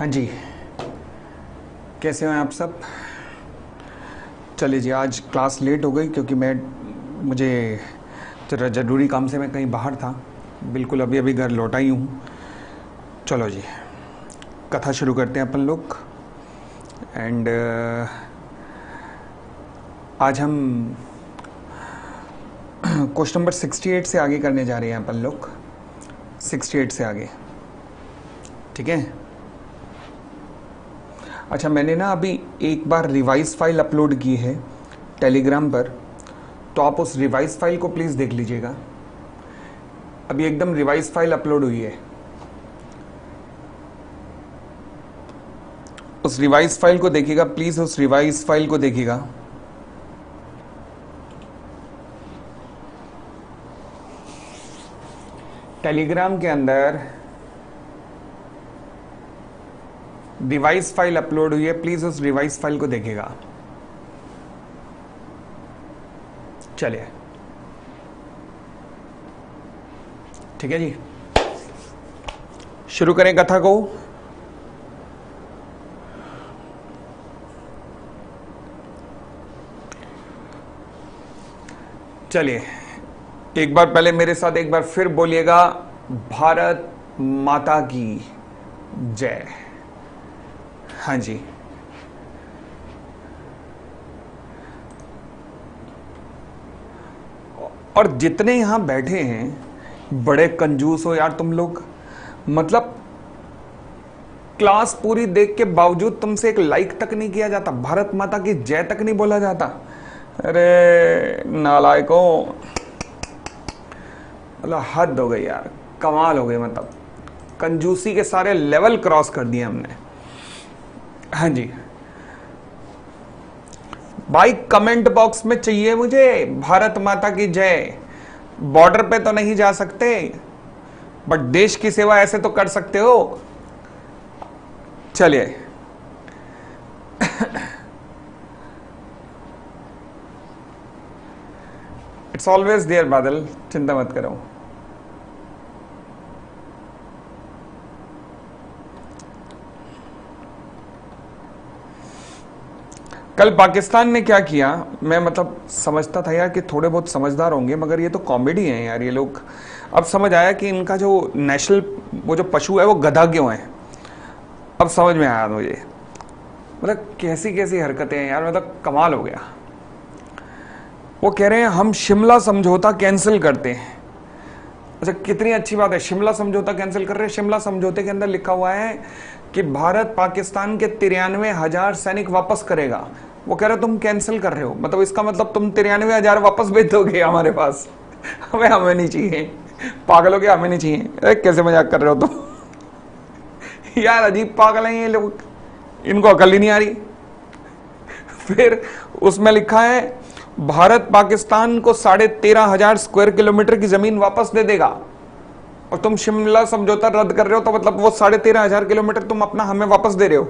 हाँ जी, कैसे हैं आप सब। चलिए जी, आज क्लास लेट हो गई क्योंकि मुझे जरा ज़रूरी काम से मैं कहीं बाहर था। बिल्कुल अभी अभी घर लौटा ही हूँ। चलो जी, कथा शुरू करते हैं अपन लोग। एंड आज हम क्वेश्चन नंबर 68 से आगे करने जा रहे हैं अपन लोग। 68 से आगे, ठीक है। अच्छा, मैंने ना अभी एक बार रिवाइज फाइल अपलोड की है टेलीग्राम पर, तो आप उस रिवाइज फाइल को प्लीज़ देख लीजिएगा। अभी एकदम रिवाइज फाइल अपलोड हुई है। उस रिवाइज फाइल को देखिएगा प्लीज़, उस रिवाइज फाइल को देखिएगा। टेलीग्राम के अंदर रिवाइज फाइल अपलोड हुई है, प्लीज उस रिवाइज फाइल को देखिएगा। चलिए, ठीक है जी, शुरू करें कथा को। चलिए, एक बार पहले मेरे साथ एक बार फिर बोलिएगा, भारत माता की जय। हाँ जी, और जितने यहां बैठे हैं बड़े कंजूस हो यार तुम लोग। मतलब क्लास पूरी देख के बावजूद तुमसे एक लाइक तक नहीं किया जाता, भारत माता की जय तक नहीं बोला जाता। अरे नालायकों, मतलब हद हो गई यार, कमाल हो गई। मतलब कंजूसी के सारे लेवल क्रॉस कर दिए हमने। हाँ जी भाई, कमेंट बॉक्स में चाहिए मुझे भारत माता की जय। बॉर्डर पे तो नहीं जा सकते, बट देश की सेवा ऐसे तो कर सकते हो। चलिए इट्स ऑलवेज देयर बादल, चिंता मत करो। कल पाकिस्तान ने क्या किया, मैं मतलब समझता था यार कि थोड़े बहुत समझदार होंगे, मगर ये तो कॉमेडी है यार ये लोग। अब समझ आया कि इनका जो नेशनल वो जो पशु है वो गधा क्यों है। अब समझ में आया मुझे, मतलब कैसी कैसी हरकतें हैं यार, मतलब कमाल हो गया। वो कह रहे हैं हम शिमला समझौता कैंसिल करते हैं। अच्छा, कितनी अच्छी बात है, शिमला समझौता कैंसिल कर रहे हैं। शिमला समझौते के अंदर लिखा हुआ है कि भारत पाकिस्तान के 93,000 सैनिक वापस करेगा। वो कह रहे तुम कैंसिल कर रहे हो, मतलब इसका मतलब तुम 93,000 वापस भेज दोगे हमारे पास। हमें नहीं चाहिए, पागल हो गया, हमें नहीं चाहिए। अरे कैसे मजाक कर रहे हो तुम। यार अजीब पागल हैं ये लोग, इनको अकल ही नहीं आ रही। फिर उसमें लिखा है भारत पाकिस्तान को 13,500 स्क्वायर किलोमीटर की जमीन वापस दे देगा, और तुम शिमला समझौता रद्द कर रहे हो, तो मतलब वो 13,500 किलोमीटर तुम अपना हमें वापस दे रहे हो।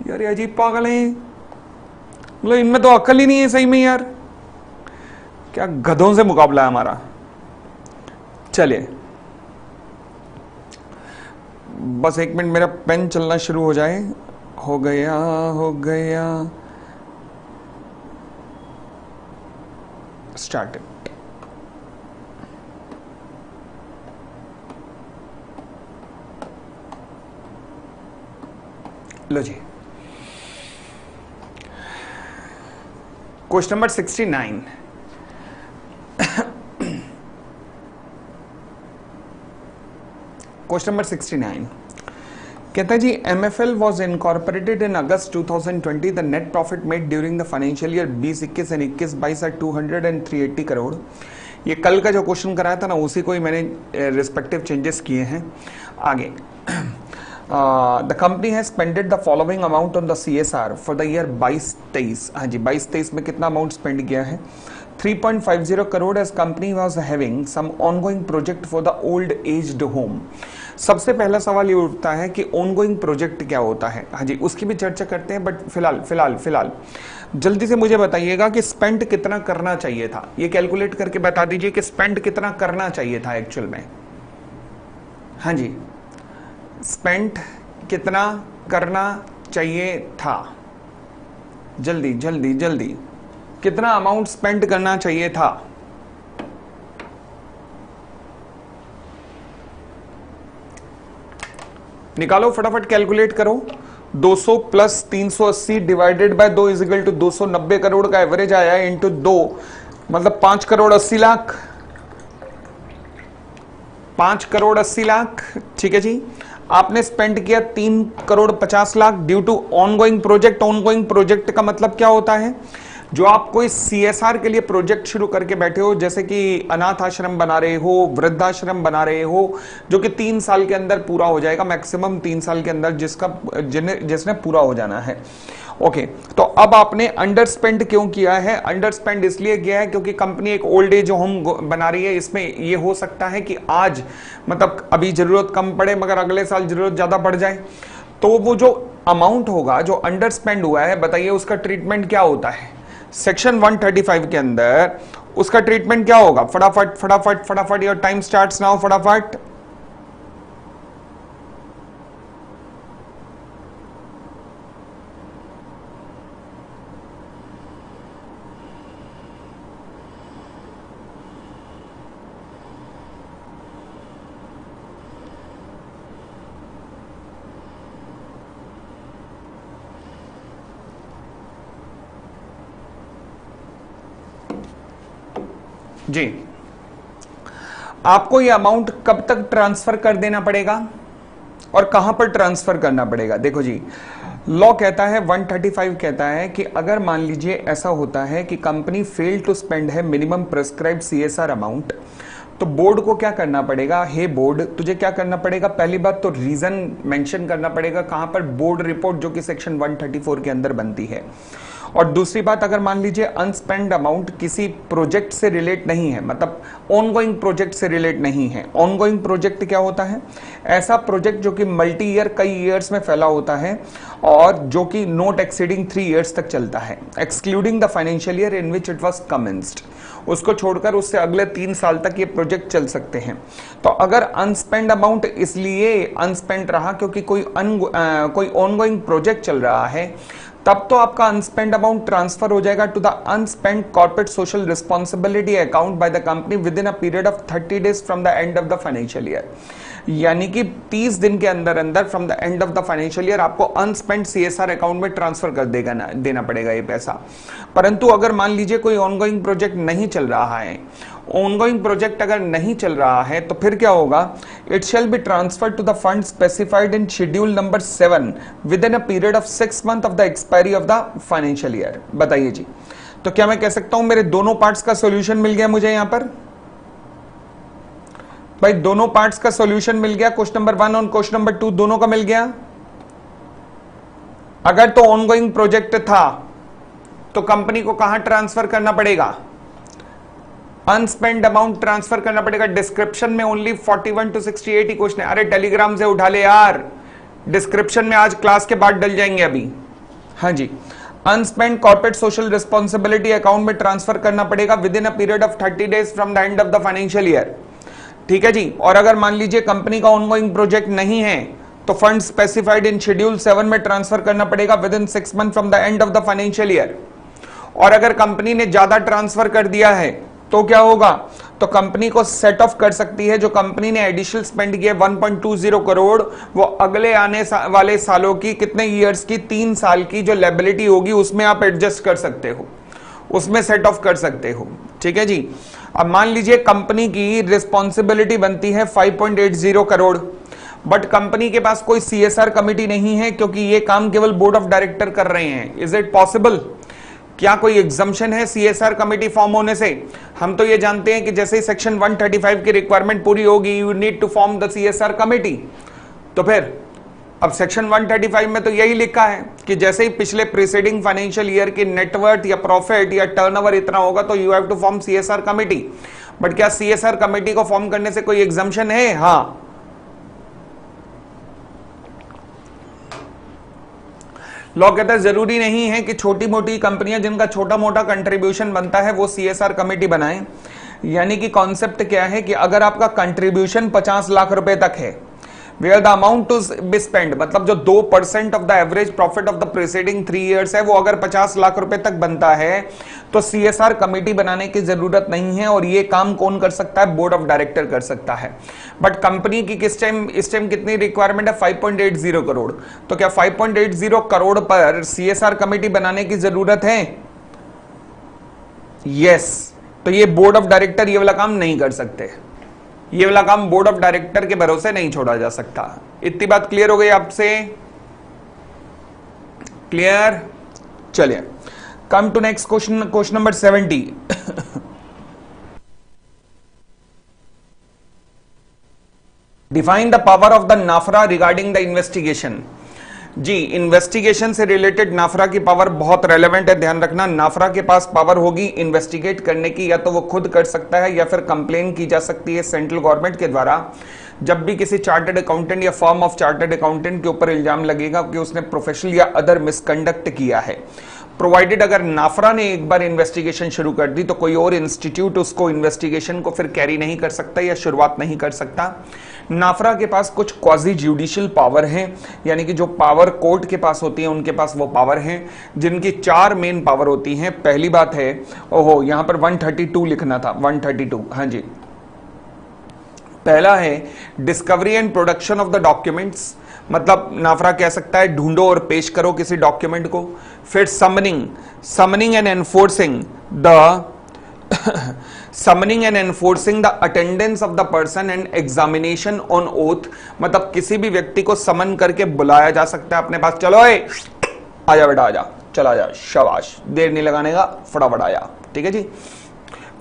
यार ये अजीब पागल है, मतलब इनमें तो अकल ही नहीं है सही में यार। क्या गधों से मुकाबला है हमारा। चलिए बस एक मिनट, मेरा पेन चलना शुरू हो जाए। हो गया हो गया, स्टार्ट। लो जी, क्वेश्चन नंबर 69। क्वेश्चन नंबर 69 कहता है जी, MFL was incorporated in August 2020। The net profit made during the financial year 2021 and 21-22 are 200 and 380 crore. ये कल का जो क्वेश्चन कराया था ना, उसी को ही मैंने रिस्पेक्टिव चेंजेस किए हैं आगे। The company has spended the following amount on the CSR for the year 22-23। हाँ जी, 22-23 में कितना अमाउंट स्पेंड किया है? 3.50 crore as company was having some ongoing project for the old aged home. सबसे पहला सवाल ये उठता है कि ऑनगोइंग प्रोजेक्ट क्या होता है। हाँ जी, उसकी भी चर्चा करते हैं, बट फिलहाल जल्दी से मुझे बताइएगा कि स्पेंड कितना करना चाहिए था। ये कैलकुलेट करके बता दीजिए कि स्पेंड कितना करना चाहिए था एक्चुअल में। हाँ जी, स्पेंड कितना करना चाहिए था? जल्दी जल्दी जल्दी, कितना अमाउंट स्पेंड करना चाहिए था? निकालो फटाफट, कैलकुलेट करो। 200 plus 380 divided by 2 is equal to 290 crore का एवरेज आया है इंटू 2, मतलब 5 करोड़ 80 लाख। 5 करोड़ 80 लाख, ठीक है जी। आपने स्पेंड किया 3 crore 50 lakh due to ongoing project. Ongoing project का मतलब क्या होता है? जो आप कोई सीएसआर के लिए प्रोजेक्ट शुरू करके बैठे हो, जैसे कि अनाथ आश्रम बना रहे हो, वृद्धाश्रम बना रहे हो, जो कि 3 साल के अंदर पूरा हो जाएगा, मैक्सिमम 3 साल के अंदर जिसने पूरा हो जाना है। ओके, तो अब आपने अंडर स्पेंड क्यों किया है? अंडर स्पेंड इसलिए किया है क्योंकि कंपनी एक ओल्ड एज होम बना रही है। इसमें ये हो सकता है कि आज मतलब अभी जरूरत कम पड़े मगर अगले साल जरूरत ज्यादा पड़ जाए। तो वो जो अमाउंट होगा जो अंडर स्पेंड हुआ है, बताइए उसका ट्रीटमेंट क्या होता है? सेक्शन 135 के अंदर उसका ट्रीटमेंट क्या होगा? फटाफट फटाफट फटाफट, योर टाइम स्टार्ट्स नाउ, फटाफट। जी, आपको ये अमाउंट कब तक ट्रांसफर कर देना पड़ेगा और कहां पर ट्रांसफर करना पड़ेगा? देखो जी, लॉ कहता है 135 कहता है कि अगर मान लीजिए ऐसा होता है कि कंपनी फेल टू स्पेंड है मिनिमम प्रेस्क्राइब्ड सीएसआर अमाउंट, तो बोर्ड को क्या करना पड़ेगा? हे बोर्ड, तुझे क्या करना पड़ेगा? पहली बात तो रीजन मेंशन करना पड़ेगा कहां पर बोर्ड रिपोर्ट जो कि सेक्शन 134 के अंदर बनती है। और दूसरी बात, अगर मान लीजिए अनस्पेंड अमाउंट किसी प्रोजेक्ट से रिलेट नहीं है, मतलब ऑनगोइंग प्रोजेक्ट से रिलेट नहीं है। ऑनगोइंग प्रोजेक्ट क्या होता है? ऐसा प्रोजेक्ट जो कि मल्टी ईयर, कई ईयर्स में फैला होता है और जो कि नॉट एक्सीडिंग 3 ईयर्स तक चलता है, excluding the financial year in which it was commenced. उसको छोड़कर उससे अगले 3 साल तक ये प्रोजेक्ट चल सकते हैं। तो अगर अनस्पेंड अमाउंट इसलिए अनस्पेंड रहा क्योंकि कोई ऑनगोइंग प्रोजेक्ट चल रहा है, तब तो आपका अनस्पेंड अमाउंट ट्रांसफर हो जाएगा to the unspent corporate social responsibility account by the company within a period of 30 days from the end of the financial year. यानी कि 30 दिन के अंदर अंदर from the end of the financial year आपको unspent CSR account में transfer कर देना पड़ेगा ये पैसा। परंतु अगर मान लीजिए कोई ऑनगोइंग प्रोजेक्ट नहीं चल रहा है, ऑनगोइंग प्रोजेक्ट अगर नहीं चल रहा है तो फिर क्या होगा? It shall be transfer to the fund specified in schedule number 7 within a period of 6 month of the expiry of the financial year. बताइए जी, तो क्या मैं कह सकता हूं मेरे दोनों पार्ट्स का सॉल्यूशन मिल गया मुझे यहां पर? भाई दोनों पार्ट्स का सॉल्यूशन मिल गया, क्वेश्चन नंबर 1 और क्वेश्चन नंबर 2 दोनों का मिल गया। अगर तो ऑनगोइंग प्रोजेक्ट था तो कंपनी को कहां ट्रांसफर करना पड़ेगा? अनस्पेंड अमाउंट ट्रांसफर करना पड़ेगा। डिस्क्रिप्शन में ओनली 41 to 68 ही क्वेश्चन है। अरे टेलीग्राम से उठा ले यार, डिस्क्रिप्शन में आज क्लास के बाद डल जाएंगे अभी। हाँ जी, अनस्पेंड कॉर्पोरेट सोशल रिस्पॉन्सिबिलिटी अकाउंट में ट्रांसफर करना पड़ेगा with in a period of 30 days from the end of the financial year. ठीक है जी। और अगर मान लीजिए कंपनी का ऑनगोइंग प्रोजेक्ट नहीं है तो फंड स्पेसिफाइड इन शेड्यूल 7 में ट्रांसफर करना पड़ेगा with in 6 month from the end of the financial year. और अगर कंपनी ने ज्यादा ट्रांसफर कर दिया है तो क्या होगा? तो कंपनी को सेट ऑफ कर सकती है। जो कंपनी ने एडिशनल स्पेंड किया 1.20 करोड़, वो अगले आने वाले सालों की कितने ईयर्स की, 3 साल की जो लायबिलिटी होगी उसमें आप एडजस्ट कर सकते हो, उसमें सेट ऑफ कर सकते हो। ठीक है जी। अब मान लीजिए कंपनी की रिस्पॉन्सिबिलिटी बनती है 5.80 करोड़, बट कंपनी के पास कोई सीएसआर कमिटी नहीं है क्योंकि ये काम केवल बोर्ड ऑफ डायरेक्टर कर रहे हैं। Is it possible? क्या कोई एग्जम्पशन है सीएसआर कमेटी फॉर्म होने से? हम तो ये जानते हैं कि जैसे ही सेक्शन 135 की रिक्वायरमेंट पूरी होगी, you need to form the CSR committee. तो फिर अब सेक्शन 135 में तो यही लिखा है कि जैसे ही पिछले प्रीसीडिंग फाइनेंशियल ईयर की नेटवर्थ या प्रॉफिट या टर्नओवर इतना होगा तो you have to form CSR committee. But क्या सीएसआर कमेटी को फॉर्म करने से कोई एग्जम्पशन है? हाँ, लॉ कहता है जरूरी नहीं है कि छोटी मोटी कंपनियां जिनका छोटा मोटा कंट्रीब्यूशन बनता है वो सीएसआर कमेटी बनाएं। यानी कि कॉन्सेप्ट क्या है कि अगर आपका कंट्रीब्यूशन 50 लाख रुपए तक है, where the amount to be spend, मतलब जो 2% of the average profit of the preceding 3 years है, वो अगर 50 लाख रुपए तक बनता है तो सीएसआर कमेटी बनाने की जरूरत नहीं है, और ये काम कौन कर सकता है? बोर्ड ऑफ डायरेक्टर कर सकता है। बट कंपनी की इस टाइम कितनी रिक्वायरमेंट है? 5.80 करोड़। तो क्या 5.80 करोड़ पर सीएसआर कमेटी बनाने की जरूरत है? यस। तो ये बोर्ड ऑफ डायरेक्टर ये वाला काम नहीं कर सकते, ये वाला काम बोर्ड ऑफ डायरेक्टर के भरोसे नहीं छोड़ा जा सकता। इतनी बात क्लियर हो गई आपसे? क्लियर? चलिए, come to next question, question number 70। Define the power of the NFRA regarding the investigation. जी, इन्वेस्टिगेशन से रिलेटेड नाफरा की पावर बहुत रेलेवेंट है, ध्यान रखना। नाफरा के पास पावर होगी इन्वेस्टिगेट करने की, या तो वो खुद कर सकता है या फिर कंप्लेन की जा सकती है सेंट्रल गवर्नमेंट के द्वारा। जब भी किसी चार्टर्ड अकाउंटेंट या फर्म ऑफ चार्टर्ड अकाउंटेंट के ऊपर इल्जाम लगेगा कि उसने प्रोफेशनल या अदर मिसकंडक्ट किया है, प्रोवाइडेड अगर नाफरा ने एक बार इन्वेस्टिगेशन शुरू कर दी तो कोई और इंस्टीट्यूट उसको इन्वेस्टिगेशन को फिर कैरी नहीं कर सकता या शुरुआत नहीं कर सकता। नाफरा के पास कुछ क्वाजी जुडिशियल पावर हैं, यानी कि जो पावर कोर्ट के पास होती है उनके पास वो पावर हैं, जिनकी 4 मेन पावर होती हैं। पहली बात है, ओहो यहां पर 132 लिखना था, 132, हाँ जी। पहला है discovery and production of the documents, मतलब नाफरा कह सकता है ढूंढो और पेश करो किसी डॉक्यूमेंट को। फिर summoning and enforcing the summoning and enforcing the attendance of the person and examination on oath, मतलब किसी भी व्यक्ति को समन करके बुलाया जा सकता है अपने पास, चलो आजा बेटा आजा, चला जा, शाबाश, देर नहीं लगाने का, फटाफट आया, ठीक है जी।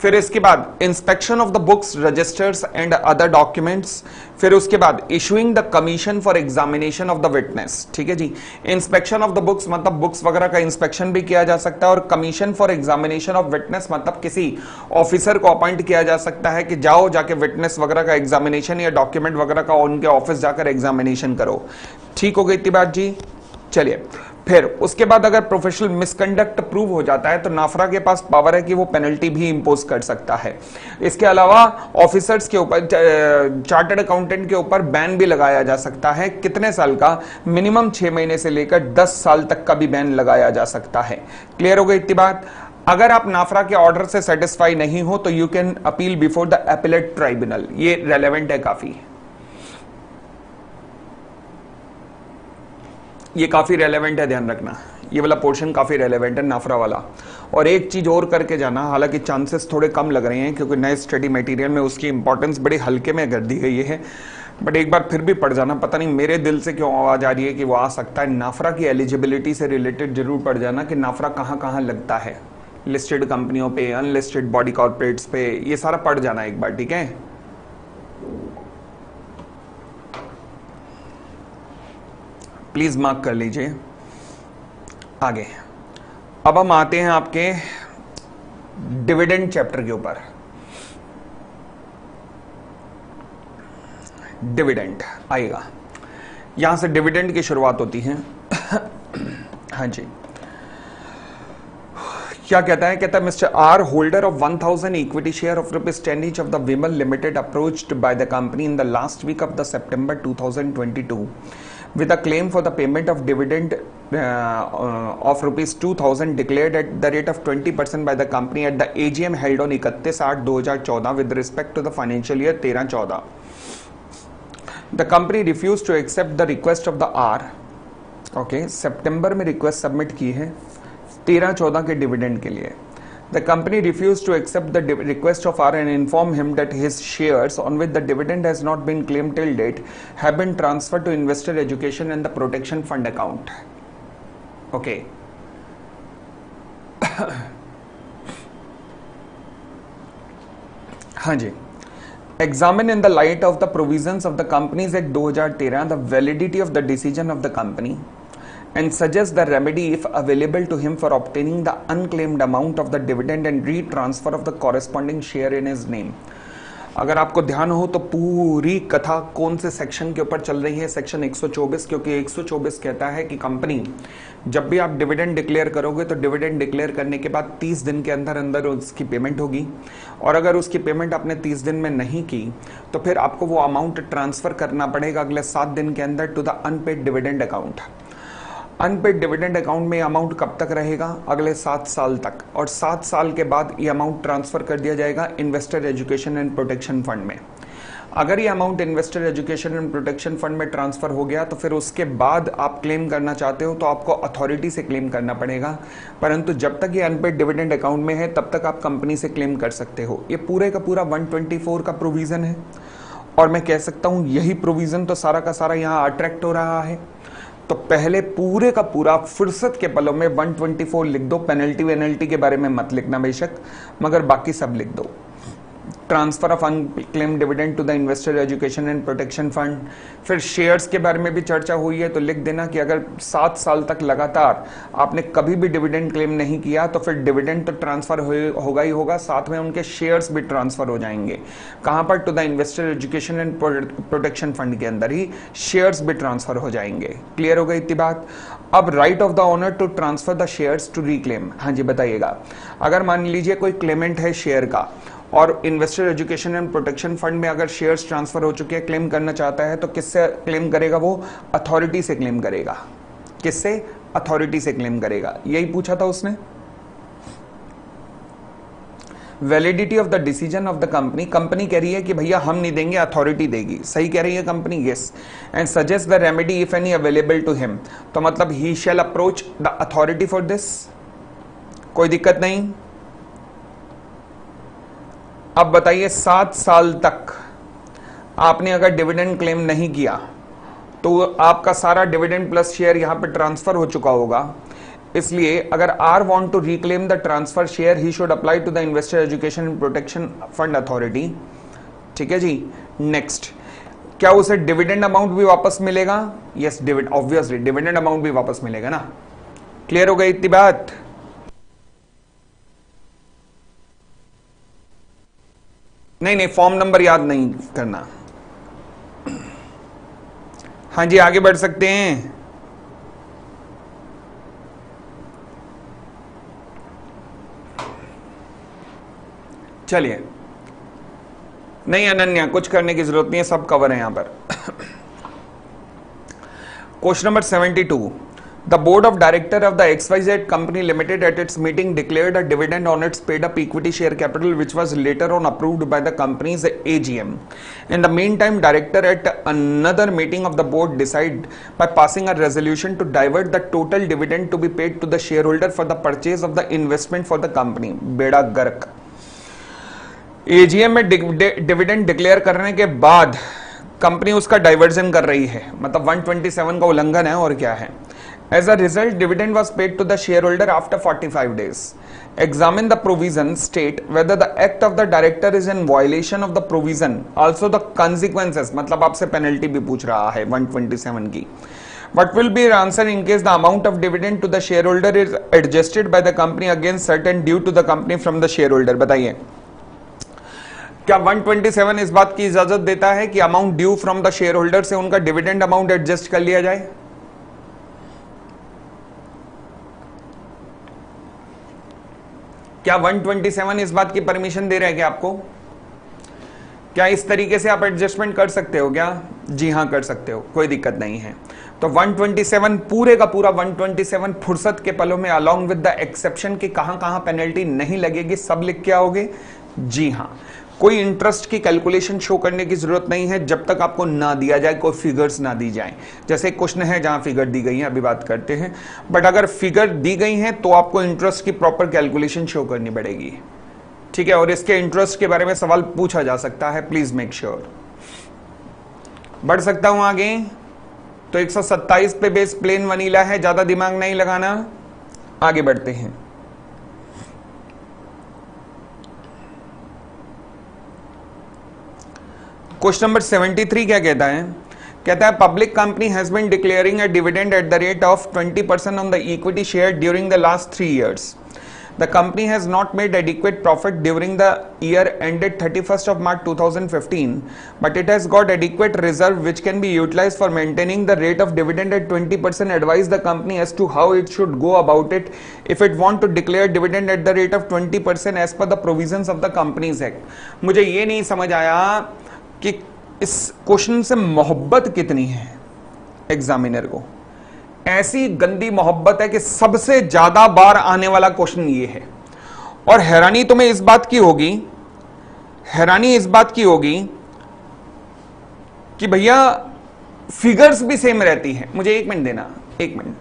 फिर इसके बाद inspection of the books, registers and other documents. फिर उसके बाद issuing the commission for examination of the witness, ठीक है जी। इंस्पेक्शन ऑफ द बुक्स मतलब बुक्स वगैरह का इंस्पेक्शन भी किया जा सकता है, और commission for examination of witness मतलब किसी ऑफिसर को अपॉइंट किया जा सकता है कि जाओ जाके विटनेस वगैरह का एग्जामिनेशन या डॉक्यूमेंट वगैरह का उनके ऑफिस जाकर एग्जामिनेशन करो। ठीक हो गई इतनी बात जी। चलिए, फिर उसके बाद अगर प्रोफेशनल मिसकंडक्ट प्रूव हो जाता है तो नाफरा के पास पावर है कि वो पेनल्टी भी इंपोज कर सकता है। इसके अलावा ऑफिसर्स के ऊपर, चार्टर्ड अकाउंटेंट के ऊपर बैन भी लगाया जा सकता है। कितने साल का? मिनिमम 6 महीने से लेकर 10 साल तक का भी बैन लगाया जा सकता है। क्लियर हो गई इतनी बात? अगर आप नाफरा के ऑर्डर से सेटिस्फाई नहीं हो तो you can appeal before the appellate tribunal. ये रेलेवेंट है काफी, ये काफी रेलेवेंट है, ध्यान रखना। ये वाला पोर्शन काफी रेलेवेंट है नाफरा वाला। और एक चीज और करके जाना, हालांकि चांसेस थोड़े कम लग रहे हैं क्योंकि नए स्टडी मटेरियल में उसकी इंपॉर्टेंस बड़ी हल्के में कर दी गई है, बट एक बार फिर भी पढ़ जाना। पता नहीं मेरे दिल से क्यों आवाज आ रही है कि वो आ सकता है। नाफरा की एलिजिबिलिटी से रिलेटेड जरूर पढ़ जाना कि नाफरा कहाँ कहाँ लगता है, लिस्टेड कंपनियों पे, अनलिस्टेड बॉडी कॉर्पोरेट्स पे, ये सारा पढ़ जाना एक बार, ठीक है। प्लीज मार्क कर लीजिए। आगे अब हम आते हैं आपके डिविडेंड चैप्टर के ऊपर। डिविडेंड आएगा, यहां से डिविडेंड की शुरुआत होती है। हाँ जी, क्या कहता है? कहता है mister R, holder of 1000 equity share of ₹10 each of the Vimal Limited, approached by the company in the last week of the September 2022 with a claim for the payment of dividend of ₹2000 declared at the rate of 20% by the company at the AGM held on 31/8/2014 with respect to the financial year 13-14. The company refused to accept the request of the R. Okay, सितंबर में request submit की है 13-14 के dividend के लिए। The company refused to accept the request of R and informed him that his shares on which the dividend has not been claimed till date have been transferred to Investor Education and the Protection Fund account. Okay. हाँ जी, examine in the light of the provisions of the Companies Act 2013 the validity of the decision of the company and suggest the remedy if available to him for obtaining the unclaimed amount of the dividend and retransfer of the corresponding share in his name. अगर आपको ध्यान हो तो पूरी कथा कौन से section के ऊपर चल रही है, सेक्शन 124, क्योंकि 124 कहता है कि कंपनी जब भी आप डिविडेंड डिक्लेयर करोगे तो डिविडेंड डिक्लेयर करने के बाद 30 दिन के अंदर अंदर उसकी पेमेंट होगी, और अगर उसकी पेमेंट आपने 30 दिन में नहीं की तो फिर आपको वो अमाउंट ट्रांसफर करना पड़ेगा अगले 7 दिन के अंदर to the unpaid dividend account. Unpaid dividend account में अमाउंट कब तक रहेगा? अगले 7 साल तक, और 7 साल के बाद ये अमाउंट ट्रांसफर कर दिया जाएगा investor education and protection fund में। अगर ये amount investor education and protection fund में ट्रांसफर हो गया तो फिर उसके बाद आप क्लेम करना चाहते हो तो आपको अथॉरिटी से क्लेम करना पड़ेगा, परंतु जब तक ये अनपेड डिविडेंड अकाउंट में है तब तक आप कंपनी से क्लेम कर सकते हो। ये पूरे का पूरा 124 का प्रोविजन है, और मैं कह सकता हूं यही प्रोविजन तो सारा का सारा यहाँ अट्रैक्ट हो रहा है। तो पहले पूरे का पूरा फुर्सत के पलों में 124 लिख दो, पेनल्टी वेनल्टी के बारे में मत लिखना बेशक, मगर बाकी सब लिख दो। Transfer of unclaimed dividend to the investor education and protection fund. फिर शेयर्स के बारे में भी चर्चा हुई है, तो लिख देना कि अगर 7 साल तक लगातार आपने कभी भी डिविडेंड क्लेम नहीं किया तो फिर डिविडेंड तो ट्रांसफर होगा ही होगा, साथ में उनके शेयर्स भी ट्रांसफर हो जाएंगे। कहां पर? To the investor education and protection fund के अंदर ही शेयर्स भी ट्रांसफर हो जाएंगे। क्लियर हो गई इतनी बात? अब right of the owner to transfer the shares to reclaim. हाँ जी बताइएगा, अगर मान लीजिए कोई क्लेमेंट है शेयर का और investor education and protection fund में अगर शेयर्स ट्रांसफर हो चुके हैं, क्लेम करना चाहता है तो किससे क्लेम करेगा? वो अथॉरिटी से क्लेम करेगा। किससे? अथॉरिटी से क्लेम करेगा। यही पूछा था उसने। Validity of the decision of the company. Company कह रही है कि भैया हम नहीं देंगे, अथॉरिटी देगी। सही कह रही है company? Yes. And suggest the remedy if any available to him. तो मतलब ही shall approach the authority for this. कोई दिक्कत नहीं। अब बताइए 7 साल तक आपने अगर डिविडेंड क्लेम नहीं किया तो आपका सारा डिविडेंड प्लस शेयर यहां पे ट्रांसफर हो चुका होगा। इसलिए अगर R want to reclaim the transfer share he should apply to the investor education and protection fund authority. ठीक है जी। नेक्स्ट, क्या उसे डिविडेंड अमाउंट भी वापस मिलेगा? Yes, dividend obviously dividend amount भी वापस मिलेगा ना। क्लियर हो गई इतनी बात? नहीं, फॉर्म नंबर याद नहीं करना। हाँ जी आगे बढ़ सकते हैं। चलिए, नहीं अनन्या कुछ करने की जरूरत नहीं है, सब कवर है यहां पर। Question number 72। The board of director of the XYZ Company Limited at its meeting declared a dividend on its paid up equity share capital which was later on approved by the company's AGM. In the meantime, director at another meeting of the board decided by passing a resolution to divert the total dividend to be paid to the shareholder for the purchase of the investment for the company. बेड़ा गर्क। AGM में dividend declare करने के बाद company उसका diversion कर रही है, मतलब 127 का उल्लंघन है और क्या है। As a result, dividend was paid to the shareholder after 45 days. Examine the provision, state whether the act of the director is in violation of the provision. Also the consequences, मतलब आपसे penalty भी पूछ रहा है 127 की. What will be your answer in case the amount of dividend to the shareholder is adjusted by the company against certain due to the company from the shareholder? बताइए, क्या 127 इस बात की इजाजत देता है कि amount due from the share holder से उनका डिविडेंड अमाउंट एडजस्ट कर लिया जाए? क्या 127 इस बात की परमिशन दे रहा है कि आपको? क्या इस तरीके से आप एडजस्टमेंट कर सकते हो क्या? जी हां कर सकते हो, कोई दिक्कत नहीं है। तो 127 पूरे का पूरा 127 फुर्सत के पलों में अलोंग विद द एक्सेप्शन कि कहां कहां पेनल्टी नहीं लगेगी सब लिख के आओगे। जी हां, कोई इंटरेस्ट की कैलकुलेशन शो करने की जरूरत नहीं है जब तक आपको ना दिया जाए, कोई फिगर्स ना दी जाए। जैसे क्वेश्चन है जहां फिगर दी गई है, अभी बात करते हैं, बट अगर फिगर दी गई है तो आपको इंटरेस्ट की प्रॉपर कैलकुलेशन शो करनी पड़ेगी। ठीक है, और इसके इंटरेस्ट के बारे में सवाल पूछा जा सकता है, प्लीज मेक श्योर। बढ़ सकता हूं आगे? तो 127 पे बेस प्लेन वनीला है, ज्यादा दिमाग नहीं लगाना। आगे बढ़ते हैं। क्वेश्चन नंबर 73 क्या कहता है? कहता है public company has been declaring a dividend at the rate of 20% on the equity share during the last 3 years. The company has not made adequate profit during the year ended 31st of March 2015, but it has got adequate reserve which can be utilized for maintaining the rate of dividend at 20%. Advise the company as to how it should go about it if it want to declare dividend at the rate of 20% as per the provisions of the Companies Act. मुझे ये नहीं समझ आया कि इस question से मोहब्बत कितनी है एग्जामिनर को। ऐसी गंदी मोहब्बत है कि सबसे ज्यादा बार आने वाला क्वेश्चन ये है। और हैरानी तुम्हें इस बात की होगी, हैरानी इस बात की होगी कि भैया फिगर्स भी सेम रहती है। मुझे 1 मिनट देना, 1 मिनट।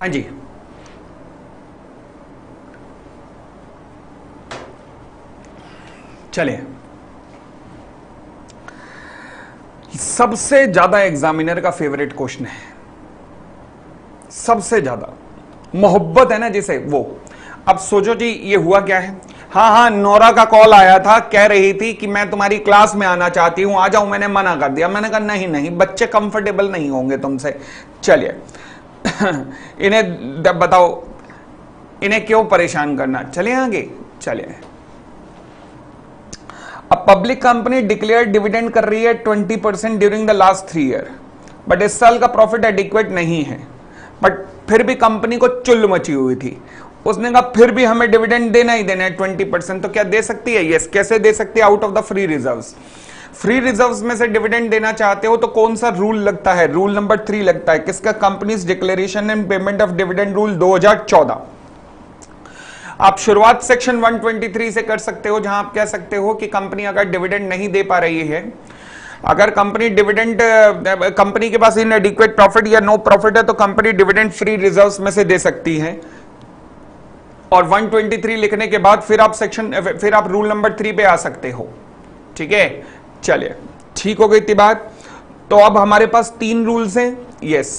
हाँ जी, चलिए। सबसे ज्यादा एग्जामिनर का फेवरेट क्वेश्चन है, सबसे ज्यादा मोहब्बत है ना जिसे, वो। अब सोचो जी ये हुआ क्या है। हाँ हाँ, नोरा का कॉल आया था, कह रही थी कि मैं तुम्हारी क्लास में आना चाहती हूं, आ जाऊं। मैंने मना कर दिया। मैंने कहा नहीं नहीं, बच्चे कंफर्टेबल नहीं होंगे तुमसे। चलिए इन्हें बताओ, इन्हें क्यों परेशान करना। चलिए आगे, चलिए। अब पब्लिक कंपनी डिक्लेयर डिविडेंड कर रही है 20% during the last 3 year, but इस साल का प्रॉफिट एडिक्वेट नहीं है। बट फिर भी कंपनी को चुल मची हुई थी। उसने कहा फिर भी हमें डिविडेंड देना ही देना है 20%। तो क्या दे सकती है? यस। कैसे दे सकती है? Out of the free reserves. Free reserves में से डिविडेंड देना चाहते हो तो कौन सा रूल लगता है? रूल नंबर 3 लगता है। किसका? Companies declaration and payment of dividend rule 2014। आप शुरुआत सेक्शन 123 से कर सकते हो, जहां आप कह सकते हो कि कंपनी अगर डिविडेंड नहीं दे पा रही है, अगर कंपनी डिविडेंड, कंपनी के पास इनएडिक्वेट प्रॉफिट या नो प्रॉफिट है, तो कंपनी डिविडेंड फ्री रिजर्व्स में से दे सकती है। और 123 लिखने के बाद फिर आप रूल नंबर 3 पे आ सकते हो। ठीक है, चलिए ठीक हो गई इतनी बात। तो अब हमारे पास 3 रूल्स हैं। यस,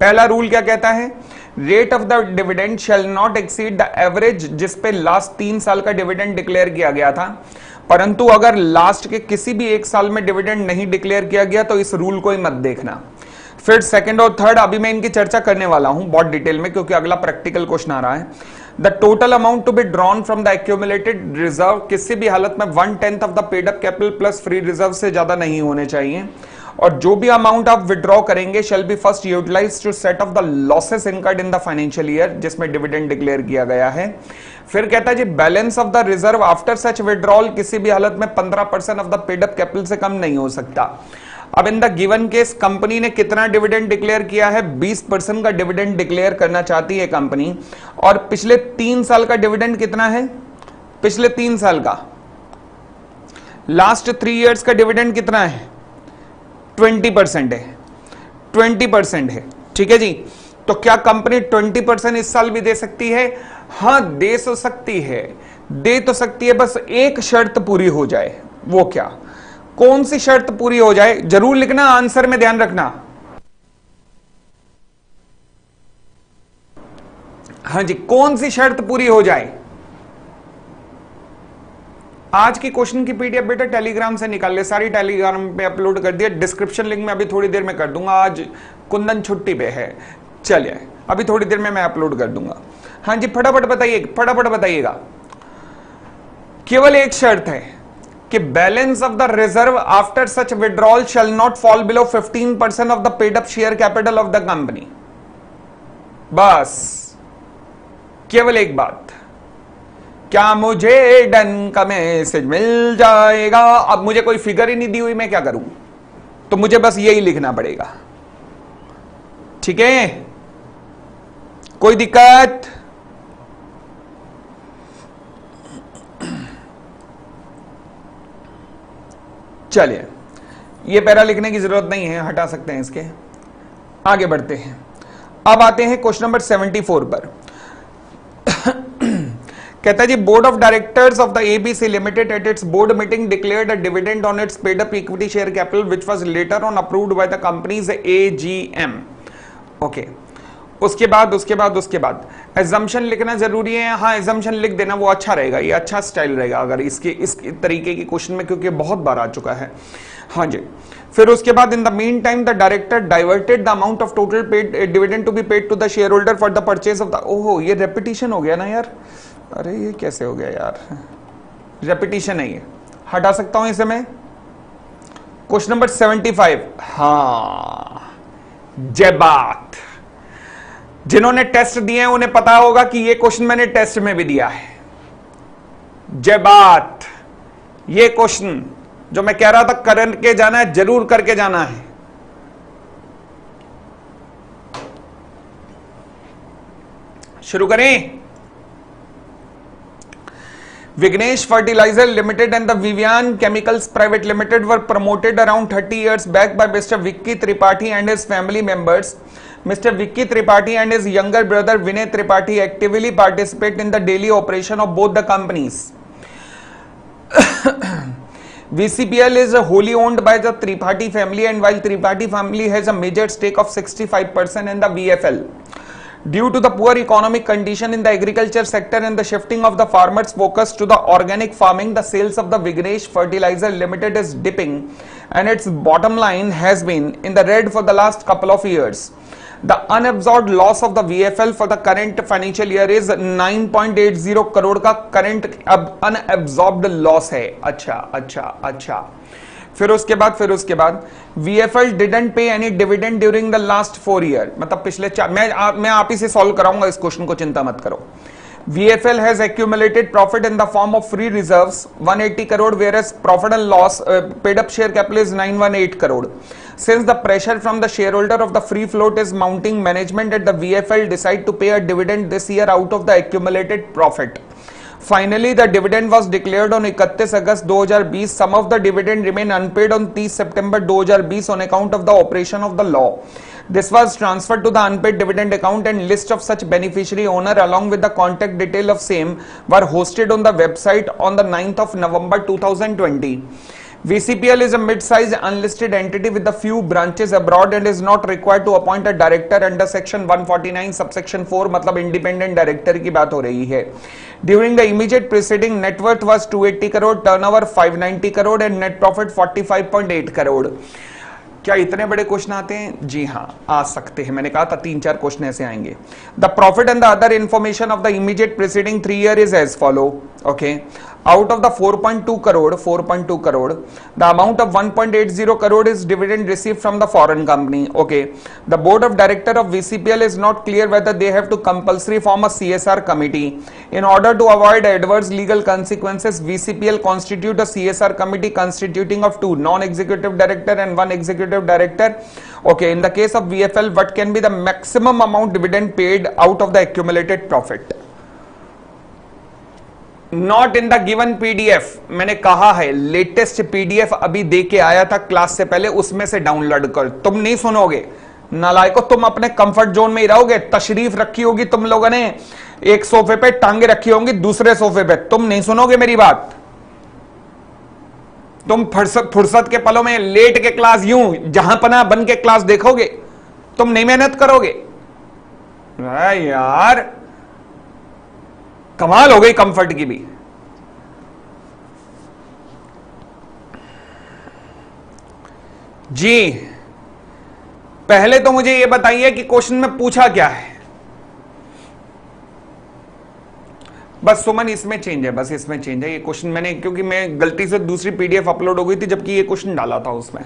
पहला रूल क्या कहता है, rate of the dividend shell not exceed the average, जिस पे लास्ट 3 साल का डिविडेंड डिक्लेयर किया गया था। परंतु अगर लास्ट के किसी भी 1 साल में डिविडेंड नहीं डिक्लेयर किया गया तो इस रूल को ही मत देखना। फिर सेकंड और थर्ड अभी मैं इनकी चर्चा करने वाला हूं बहुत डिटेल में, क्योंकि अगला प्रैक्टिकल क्वेश्चन आ रहा है। The total amount to be drawn from the accumulated reserve, किसी भी हालत में 1/10 of the paid up capital plus free reserve से ज्यादा नहीं होने चाहिए। और जो भी अमाउंट आप विड्रॉ करेंगे shall be first utilized to set off the losses incurred in the financial year जिसमें डिविडेंड डिक्लेयर किया गया है। फिर कहता है जी balance of the reserve after such withdrawal किसी भी हालत में 15% of the paid up capital से कम नहीं हो सकता। अब in the given case company ने कितना डिविडेंड डिक्लेयर किया है, 20% का डिविडेंड डिक्लेयर करना चाहती है कंपनी। और पिछले 3 साल का डिविडेंड कितना है, पिछले 3 साल का, लास्ट 3 इयर्स का डिविडेंड कितना है, 20% है, 20% है। ठीक है जी, तो क्या कंपनी 20% इस साल भी दे सकती है? हां, दे तो सकती है, दे तो सकती है, बस एक शर्त पूरी हो जाए। वो क्या, कौन सी शर्त पूरी हो जाए, जरूर लिखना, आंसर में ध्यान रखना। हां जी, कौन सी शर्त पूरी हो जाए? आज की क्वेश्चन की पीडीएफ बेटा टेलीग्राम से निकाल ले, सारी टेलीग्राम पे अपलोड कर दिया, डिस्क्रिप्शन लिंक में अभी थोड़ी देर में कर दूंगा। आज कुंदन छुट्टी पे है, चलिए अभी थोड़ी देर में मैं अपलोड कर दूंगा। हाँ जी, फटाफट बताइए, फटाफट बताइएगा। केवल एक शर्त है कि balance of the reserve after such withdrawal shall not fall below 15% of the paid up share capital of the company. बस केवल एक बात, क्या मुझे डन का मैसेज मिल जाएगा? अब मुझे कोई फिगर ही नहीं दी हुई, मैं क्या करूं? तो मुझे बस यही लिखना पड़ेगा। ठीक है, कोई दिक्कत? चलिए, ये पैरा लिखने की जरूरत नहीं है, हटा सकते हैं इसके। आगे बढ़ते हैं, अब आते हैं क्वेश्चन नंबर 74 पर। कहता है जी board of directors of the ABC limited at its board meeting declared a dividend on its paid up equity share capital which was later on approved by the company's AGM. Okay, उसके बाद assumption लिखना जरूरी है। हाँ, assumption लिख देना, वो अच्छा रहेगा, ये अच्छा स्टाइल रहेगा अगर इस तरीके की क्वेश्चन में, क्योंकि बहुत बार आ चुका है। हाँ जी, फिर उसके बाद in the mean time the director diverted the amount of total paid dividend to be paid to the share holder for the purchase of the, ओहो ये रेपिटेशन हो गया ना यार, अरे ये कैसे हो गया यार, रेपिटेशन है ये, हटा सकता हूं इसे मैं। क्वेश्चन नंबर 75, हाँ जय बात, जिन्होंने टेस्ट दिए हैं उन्हें पता होगा कि ये क्वेश्चन मैंने टेस्ट में भी दिया है। जय बात, ये क्वेश्चन जो मैं कह रहा था करके जाना है, जरूर करके जाना है। शुरू करें। Vignesh Fertilizer Limited and the Vivian Chemicals Private Limited were promoted around 30 years back by Mr. Vicky Tripathi and his family members. Mr. Vicky Tripathi and his younger brother Vinay Tripathi actively participate in the daily operation of both the companies. VCPL is wholly owned by the Tripathi family, and while Tripathi family has a major stake of 65% in the VFL. Due to the poor economic condition in the agriculture sector and the shifting of the farmers' focus to the organic farming, the sales of the Vignesh Fertilizer Limited is dipping and its bottom line has been in the red for the last couple of years. The unabsorbed loss of the VFL for the current financial year is 9.80 crore का current unabsorbed loss है। अच्छा। फिर उसके बाद VFL didn't pay any dividend during the last 4 year, मतलब पिछले 4, मैं आप ही से सॉल्व कराऊंगा इस क्वेश्चन को, चिंता मत करो। VFL has accumulated profit in the form of free reserves 180 crore, whereas profit and loss paid up share capital is 918 crore. Since the pressure from the shareholder of the free float is mounting, management at the VFL decide to pay a dividend this year out of the accumulated profit. Finally, the dividend was declared on 31 August 2020. Some of the dividend remain unpaid on 30 September 2020 on account of the operation of the law. This was transferred to the unpaid dividend account, and list of such beneficiary owner along with the contact detail of same were hosted on the website on the 9th of November 2020. VCPL is a mid-sized unlisted entity with a few branches abroad and is not required to appoint a director under section 149 subsection 4, मतलब independent director की बात हो रही है. During the immediate preceding, net worth was 280 crore, turnover 590 crore and net profit 45.8 crore. क्या इतने बड़े question आते हैं? जी हाँ, आ सकते हैं. मैंने कहा था 3-4 क्वेश्चन ऐसे आएंगे. The profit and the other information of the immediate preceding 3 year is as follow. Okay, out of the 4.2 crore, the amount of 1.80 crore is dividend received from the foreign company. Okay, the board of director of VCPL is not clear whether they have to compulsory form a CSR committee. In order to avoid adverse legal consequences, VCPL constitute a CSR committee constituting of 2 non-executive director and 1 executive director. Okay, in the case of VFL, what can be the maximum amount dividend paid out of the accumulated profit? Not in the given PDF. मैंने कहा है latest PDF अभी दे के आया था class से पहले, उसमें से डाउनलोड कर. तुम नहीं सुनोगे नालायको, तुम अपने कंफर्ट जोन में ही रहोगे. तशरीफ रखी होगी तुम लोगों ने, एक सोफे पे टांगे रखी होंगी दूसरे सोफे पे, तुम नहीं सुनोगे मेरी बात. तुम फुर्सत के पलों में लेट के क्लास यूं जहां पना बन के क्लास देखोगे, तुम नहीं मेहनत करोगे. यार कमाल हो गई कंफर्ट की भी. जी पहले तो मुझे यह बताइए कि क्वेश्चन में पूछा क्या है. बस सुमन इसमें चेंज है, बस इसमें चेंज है. ये क्वेश्चन मैंने, क्योंकि मैं गलती से दूसरी PDF अपलोड हो गई थी जबकि ये क्वेश्चन डाला था उसमें.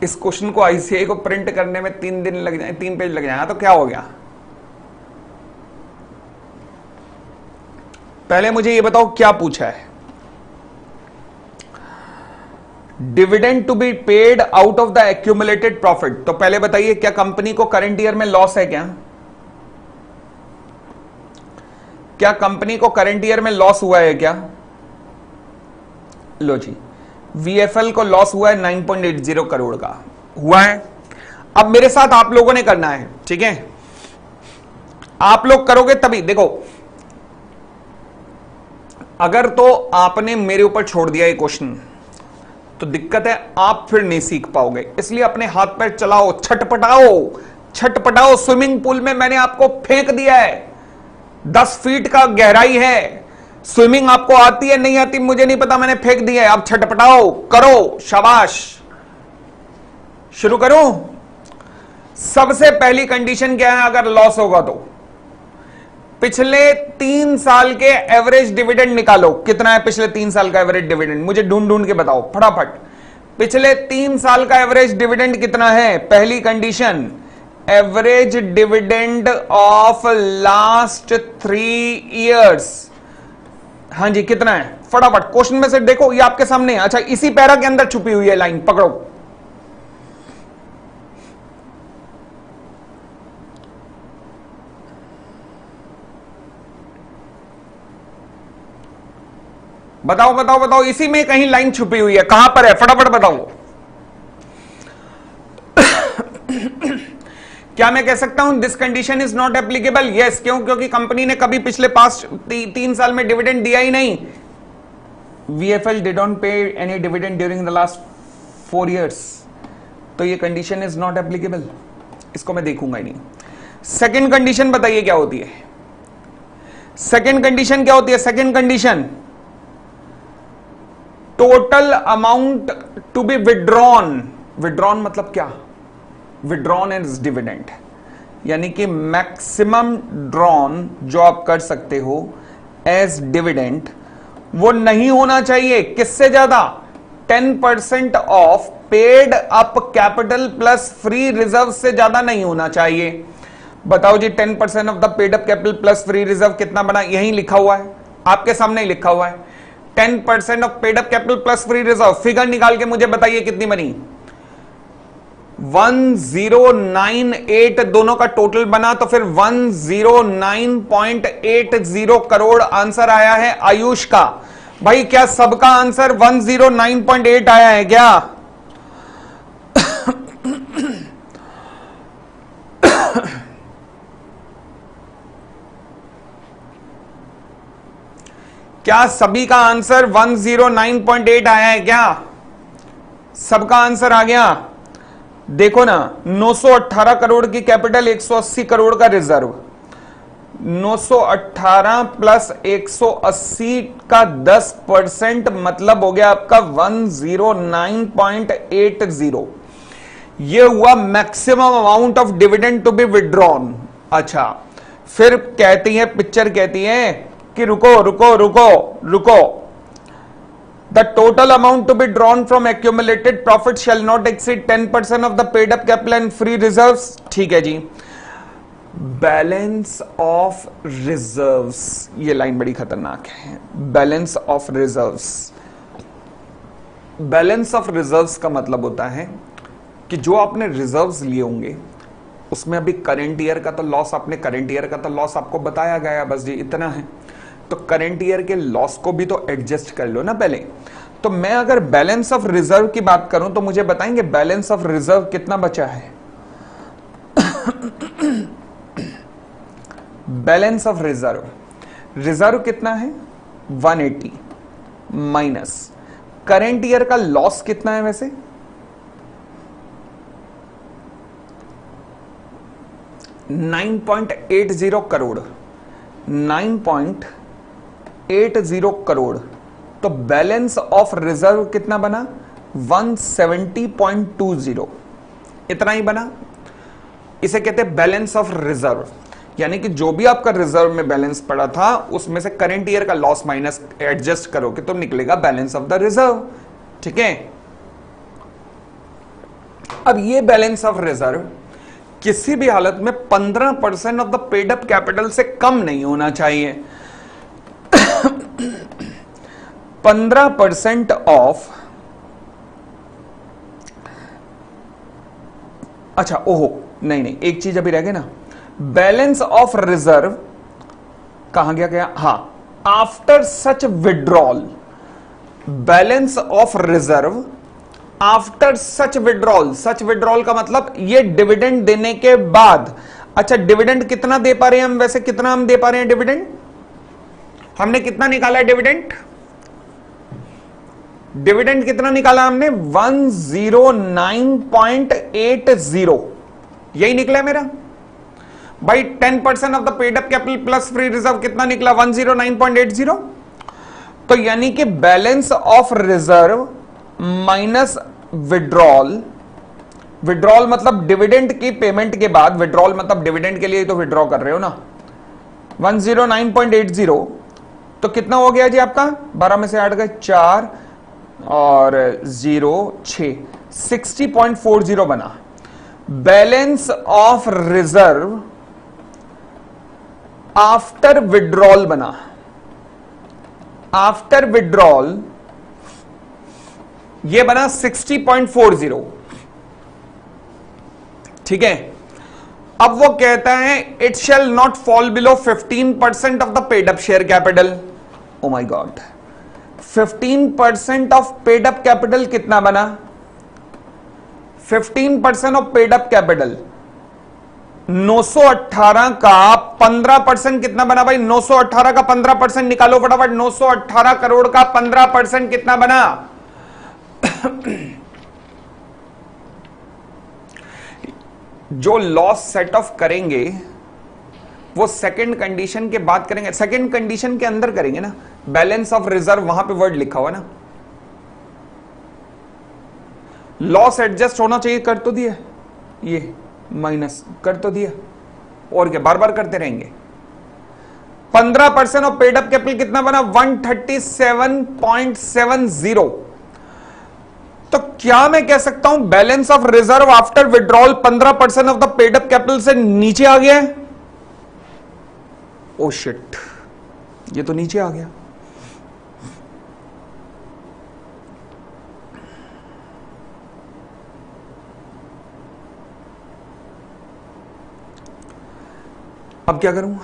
इस क्वेश्चन को ICAI को प्रिंट करने में 3 दिन लग जाए, 3 पेज लग जाए, तो क्या हो गया. पहले मुझे ये बताओ क्या पूछा है. Dividend to be paid out of the accumulated profit. तो पहले बताइए क्या कंपनी को करंट ईयर में लॉस है क्या? क्या कंपनी को करंट ईयर में लॉस हुआ है क्या? लो जी, VFL को लॉस हुआ है 9.80 करोड़ का हुआ है. अब मेरे साथ आप लोगों ने करना है, ठीक है? आप लोग करोगे तभी. देखो अगर तो आपने मेरे ऊपर छोड़ दिया ये क्वेश्चन तो दिक्कत है, आप फिर नहीं सीख पाओगे. इसलिए अपने हाथ पैर चलाओ, छटपटाओ. स्विमिंग पूल में मैंने आपको फेंक दिया है, 10 फीट का गहराई है. स्विमिंग आपको आती है नहीं आती मुझे नहीं पता, मैंने फेंक दिया है. अब छटपटाओ, करो, शाबाश. शुरू करूं? सबसे पहली कंडीशन क्या है अगर लॉस होगा तो? पिछले 3 साल के एवरेज डिविडेंड निकालो. कितना है पिछले 3 साल का एवरेज डिविडेंड? मुझे ढूंढ के बताओ फटाफट. पिछले 3 साल का एवरेज डिविडेंड कितना है? पहली condition, average dividend of last 3 years. हाँ जी, कितना है? फटाफट क्वेश्चन में से देखो, ये आपके सामने है. अच्छा, इसी पैरा के अंदर छुपी हुई है लाइन, पकड़ो. बताओ, इसी में कहीं लाइन छुपी हुई है. कहां पर है? फटाफट बताओ. क्या मैं कह सकता हूं this condition is not applicable? Yes. क्यों? क्योंकि कंपनी ने कभी पिछले पास्ट 3 साल में डिविडेंड दिया ही नहीं. VFL did not pay any dividend during the last 4 years. तो ये कंडीशन इज नॉट एप्लीकेबल. इसको मैं देखूंगा ही नहीं. सेकेंड कंडीशन बताइए क्या होती है? सेकेंड कंडीशन क्या होती है? Second condition, total amount to be withdrawn. Withdrawn मतलब क्या? विड्रॉन एज डिविडेंड, यानी कि मैक्सिमम ड्रॉन जो आप कर सकते हो एज डिविडेंड, वो नहीं होना चाहिए. किससे ज्यादा? 10% of paid up capital plus free reserve से ज्यादा नहीं होना चाहिए। बताओ जी 10% of the paid up capital plus free reserve कितना बना? यही लिखा हुआ है, आपके सामने ही लिखा हुआ है। 10% of paid up capital plus free reserve, figure निकाल के मुझे बताइए कितनी बनी? 1098 दोनों का टोटल बना, तो फिर 109.80 करोड़ आंसर आया है आयुष का। भाई क्या सबका आंसर 109.8 आया है क्या? क्या सभी का आंसर 109.8 आया है क्या? सबका आंसर आ गया? देखो ना, 918 करोड़ की कैपिटल, 180 करोड़ का रिजर्व। 918 प्लस 180 का 10% मतलब हो गया आपका 109.80। ये हुआ maximum amount of dividend to be withdrawn. अच्छा, फिर कहती है पिक्चर, कहती है कि रुको रुको रुको रुको, the total amount to be drawn from accumulated profit shall not exceed 10% of the paid up capital and free reserves. ठीक है जी। बैलेंस ऑफ रिजर्व्स, ये लाइन बड़ी खतरनाक है। Balance of reserves, balance of reserves का मतलब होता है कि जो आपने रिजर्व्स लिए होंगे उसमें अभी करंट ईयर का तो लॉस, आपने करंट ईयर का तो लॉस आपको बताया गया, बस जी इतना है। तो करंट ईयर के लॉस को भी तो एडजस्ट कर लो ना पहले। तो मैं अगर बैलेंस ऑफ रिजर्व की बात करूं तो मुझे बताएंगे बैलेंस ऑफ रिजर्व कितना बचा है? बैलेंस ऑफ रिजर्व, रिजर्व कितना है? 180 माइनस करंट ईयर का लॉस कितना है वैसे? 9.80 करोड़, 9.80 करोड़। तो बैलेंस ऑफ रिजर्व कितना बना? 170.20, इतना ही बना। इसे कहते हैं बैलेंस ऑफ रिजर्व, यानी कि जो भी आपका रिजर्व में बैलेंस पड़ा था उसमें से करंट ईयर का लॉस माइनस एडजस्ट करोगे तो निकलेगा बैलेंस ऑफ द रिजर्व। ठीक है। अब ये बैलेंस ऑफ रिजर्व किसी भी हालत में 15% of the paid up capital से कम नहीं होना चाहिए। 15% ऑफ, अच्छा ओहो नहीं नहीं, एक चीज अभी रह गई ना, बैलेंस ऑफ रिजर्व कहां गया? हां, after such withdrawal, balance of reserve after such withdrawal. Such withdrawal का मतलब ये डिविडेंड देने के बाद। अच्छा, डिविडेंड कितना दे पा रहे हैं हम वैसे? कितना हम दे पा रहे हैं डिविडेंड? हमने कितना निकाला है डिविडेंड? डिविडेंड कितना निकाला हमने? 109.80, यही निकला है मेरा भाई। 10% of the paid up capital plus free reserve कितना निकला? 109.80। तो यानी कि balance of reserve minus withdrawal, withdrawal मतलब डिविडेंड की पेमेंट के बाद, विड्रॉल मतलब डिविडेंड के लिए तो विड्रॉ कर रहे हो ना, 109.80। तो कितना हो गया जी आपका? 12 में से 8 गए 4 और 0 6, 60.40 बना। Balance of reserve after withdrawal बना। आफ्टर विड्रॉल ये बना 60.40। ठीक है। अब वो कहता है it shall not fall below 15% of the paid up share capital. Oh my God, 15% of paid up capital कितना बना? 15% ऑफ पेड अप कैपिटल 918 का 15% कितना बना भाई? 918 का 15% निकालो फटाफट। 918 करोड़ का 15% कितना बना? जो लॉस सेट ऑफ करेंगे वो सेकंड कंडीशन के बाद करेंगे, सेकंड कंडीशन के अंदर करेंगे ना। बैलेंस ऑफ रिजर्व वहां पे वर्ड लिखा हुआ ना, लॉस एडजस्ट होना चाहिए, कर तो दिया, ये माइनस कर तो दिया, और क्या बार बार करते रहेंगे। 15% ऑफ पेड अप कैपिटल कितना बना? 137.70। तो क्या मैं कह सकता हूं balance of reserve after withdrawal 15% of the paid up capital से नीचे आ गया है? ओ शिट, ये तो नीचे आ गया। अब क्या करूं?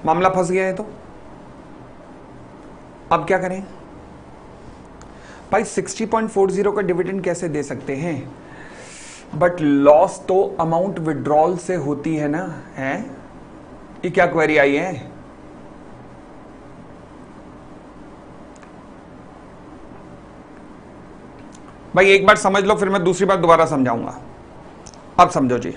मामला फंस गया है तो अब क्या करें भाई? 60.40 का डिविडेंड कैसे दे सकते हैं? बट लॉस तो अमाउंट विड्रॉल से होती है ना, है? ये क्या क्वेरी आई है? भाई एक बार समझ लो, फिर मैं दूसरी बार दोबारा समझाऊंगा। अब समझो जी।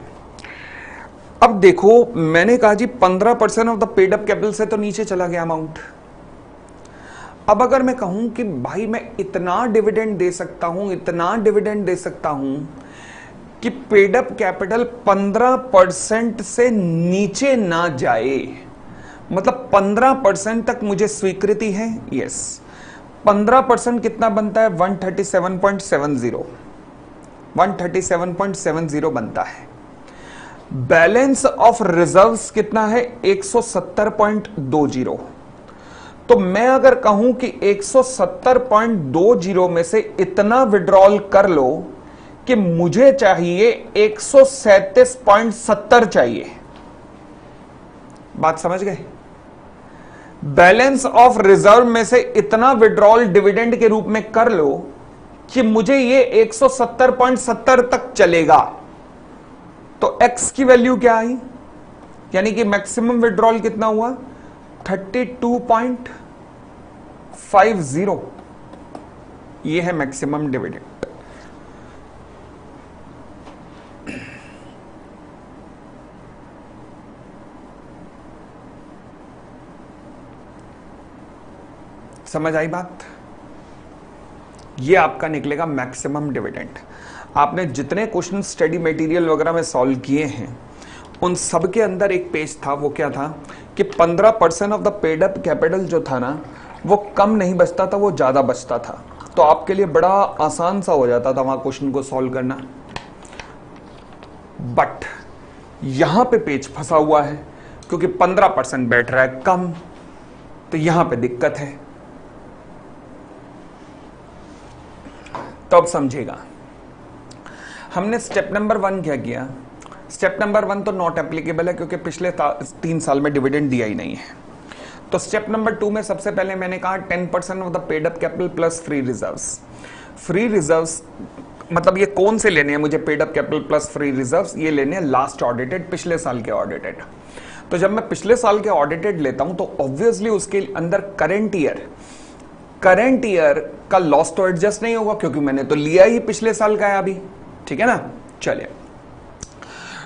अब देखो, मैंने कहा जी 15% of the paid up capital से तो नीचे चला गया अमाउंट। अब अगर मैं कहूं कि भाई मैं इतना डिविडेंड दे सकता हूं, इतना डिविडेंड दे सकता हूं कि पेड अप कैपिटल 15% से नीचे ना जाए, मतलब 15% तक मुझे स्वीकृति है। यस, 15% कितना बनता है? 137.70 137.70 बनता है। बैलेंस ऑफ रिजर्व्स कितना है? 170.20। तो मैं अगर कहूं कि 170.20 में से इतना विड्रॉल कर लो कि मुझे चाहिए 137.70 चाहिए। बात समझ गए? बैलेंस ऑफ रिजर्व में से इतना विड्रॉल डिविडेंड के रूप में कर लो कि मुझे ये 170.70 तक चलेगा। तो x की वैल्यू क्या आई? यानी कि मैक्सिमम विड्रॉल कितना हुआ? 32.50। ये है मैक्सिमम डिविडेंड। समझ आई बात? ये आपका निकलेगा मैक्सिमम डिविडेंड। आपने जितने क्वेश्चन स्टडी मटेरियल वगैरह में सॉल्व किए हैं, उन सब के अंदर एक पेज था। वो क्या था कि 15% of the paid up capital जो था ना, वो कम नहीं बचता था, वो ज्यादा बचता था। तो आपके लिए बड़ा आसान सा हो जाता था वहां क्वेश्चन को सॉल्व करना। बट यहां पे पेज फंसा हुआ है, क्योंकि 15% बैठ रहा है कम, तो यहां पे दिक्कत है। तो अब समझेगा, हमने स्टेप नंबर 1 क्या किया? स्टेप नंबर 1 तो नॉट एप्लीकेबल है, क्योंकि पिछले 3 साल में डिविडेंड दिया ही नहीं है। तो स्टेप नंबर 2 में सबसे पहले मैंने कहा 10% of the paid up capital plus free reserves. Free reserves मतलब ये कौन से लेने हैं मुझे? Paid up capital plus free reserves ये लेने हैं लास्ट ऑडिटेड, पिछले साल के ऑडिटेड। तो जब मैं पिछले साल के ऑडिटेड लेता हूं तो ऑब्वियसली उसके अंदर करंट ईयर का लॉस तो एडजस्ट नहीं होगा, क्योंकि मैंने तो लिया ही पिछले साल का है अभी। ठीक है ना? चलिए,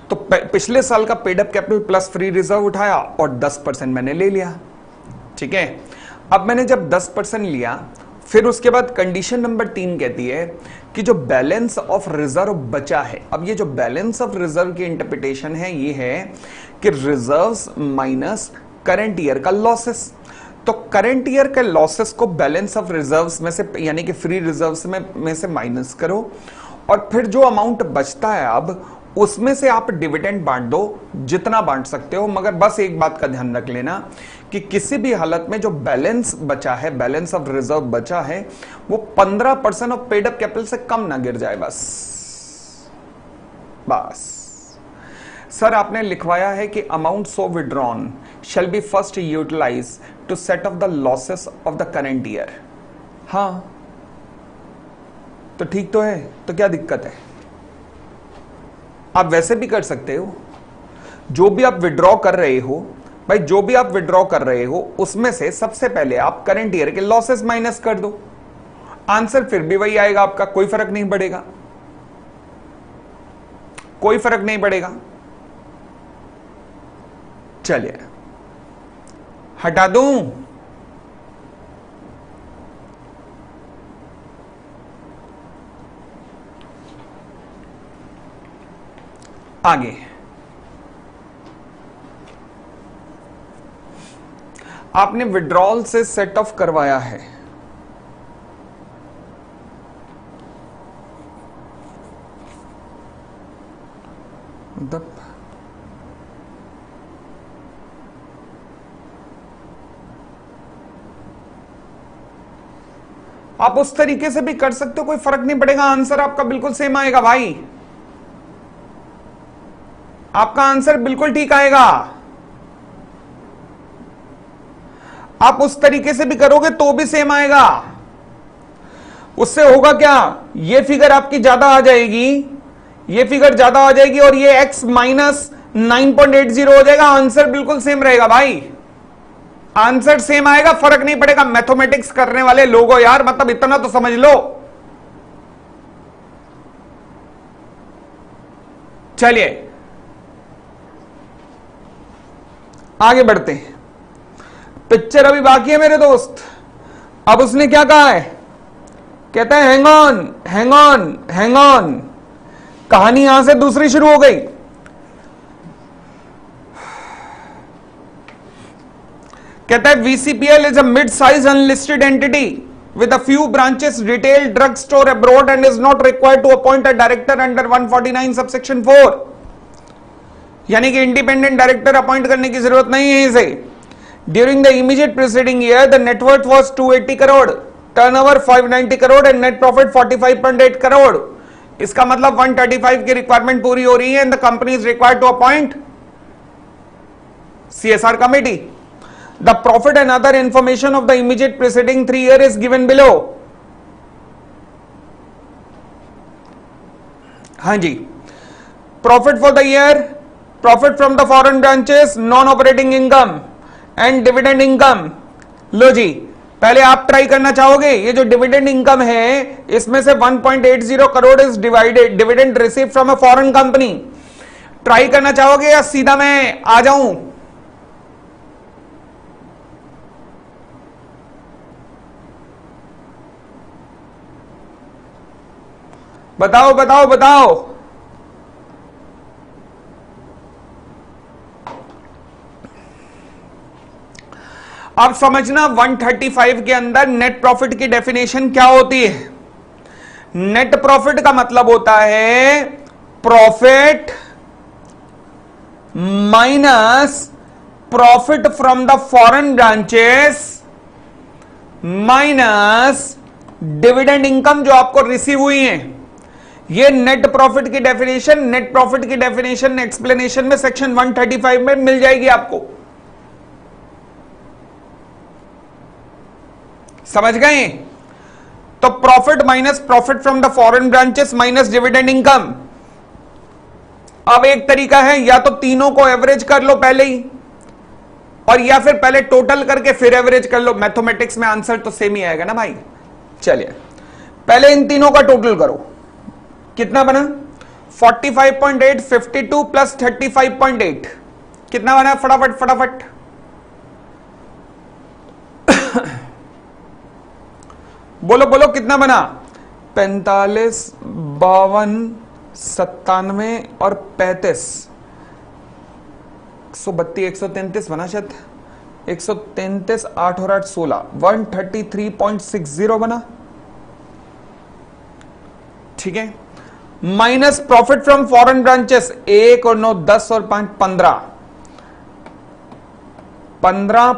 तो पिछले साल का paid up capital plus free reserve उठाया और 10% मैंने ले लिया। ठीक है, अब मैंने जब 10% लिया, फिर उसके बाद कंडीशन नंबर 3 कहती है कि जो बैलेंस ऑफ रिजर्व बचा है। अब ये जो बैलेंस ऑफ रिजर्व की इंटरप्रिटेशन है, ये है कि रिजर्व्स माइनस करंट ईयर का लॉसेस। तो करंट ईयर के लॉसेस को बैलेंस ऑफ रिजर्व्स में से, यानी कि फ्री रिजर्व्स में से माइनस करो, और फिर जो अमाउंट बचता है अब उसमें से आप डिविडेंड बांट दो, जितना बांट सकते हो। मगर बस एक बात का ध्यान रख लेना कि किसी भी हालत में जो बैलेंस बचा है, बैलेंस ऑफ रिजर्व बचा है, वो 15% ऑफ पेड अप कैपिटल से कम ना गिर जाए। बस सर आपने लिखवाया है कि amount so withdrawn shall be first utilized to set off the losses of the current year। हाँ तो ठीक तो है, तो क्या दिक्कत है? आप वैसे भी कर सकते हो। जो भी आप विड्रॉ कर रहे हो भाई, जो भी आप विड्रॉ कर रहे हो उसमें से सबसे पहले आप करंट ईयर के लॉसेस माइनस कर दो, आंसर फिर भी वही आएगा आपका, कोई फर्क नहीं पड़ेगा, कोई फर्क नहीं पड़ेगा। चलिए हटा दूं? आगे आपने विड्रॉल से सेट ऑफ करवाया है, मतलब आप उस तरीके से भी कर सकते हो, कोई फर्क नहीं पड़ेगा, आंसर आपका बिल्कुल सेम आएगा भाई, आपका आंसर बिल्कुल ठीक आएगा। आप उस तरीके से भी करोगे तो भी सेम आएगा। उससे होगा क्या, ये फिगर आपकी ज्यादा आ जाएगी, ये फिगर ज्यादा आ जाएगी और ये x माइनस 9.80 हो जाएगा, आंसर बिल्कुल सेम रहेगा भाई, आंसर सेम आएगा, फर्क नहीं पड़ेगा। मैथमेटिक्स करने वाले लोगों यार, मतलब इतना तो समझ लो। चलिए आगे बढ़ते हैं, पिक्चर अभी बाकी है मेरे दोस्त। अब उसने क्या कहा है, कहता है hang on hang on hang on, कहानी यहां से दूसरी शुरू हो गई। कहता है VCPL is a mid-size unlisted entity with a few branches, retail, drug store abroad and is not required to appoint a director under 149 subsection 4, यानी कि इंडिपेंडेंट डायरेक्टर अपॉइंट करने की जरूरत नहीं है इसे। During the immediate preceding year the networth was 280 crore, turnover 590 crore and net profit 45.8 crore. इसका मतलब 135 की रिक्वायरमेंट पूरी हो रही है and the company is required to appoint CSR committee. The profit and other information of the immediate preceding 3 years is given below. हाँ जी, profit for the year, profit from the foreign branches, non-operating income and dividend income। लो जी, पहले आप try करना चाहोगे, ये जो dividend income है इसमें से 1.80 crore is divided dividend receive from a foreign company. Try करना चाहोगे या सीधा मैं आ जाऊं? बताओ बताओ बताओ। अब समझना 135 के अंदर नेट प्रॉफिट की डेफिनेशन क्या होती है। नेट प्रॉफिट का मतलब होता है profit minus profit from the foreign branches minus dividend income जो आपको रिसीव हुई है। ये नेट प्रॉफिट की डेफिनेशन, नेट प्रॉफिट की डेफिनेशन एक्सप्लेनेशन में सेक्शन 135 में मिल जाएगी आपको। समझ गए? तो profit minus profit from the foreign branches minus dividend income. अब एक तरीका है, या तो तीनों को एवरेज कर लो पहले ही, और या फिर पहले टोटल करके फिर एवरेज कर लो। मैथमेटिक्स में आंसर तो सेम ही आएगा ना भाई। चलिए पहले इन तीनों का टोटल करो, कितना बना 45.8, 52 प्लस 35.8 कितना बना? फटाफट फटाफट बोलो बोलो कितना बना? 45, 52, 97 और 35, 132, 133 बना शायद, 133, 8 और 8 16, 133.60 बना। ठीक है, minus profit from foreign branches 1 और 9 10 और 5 15, 15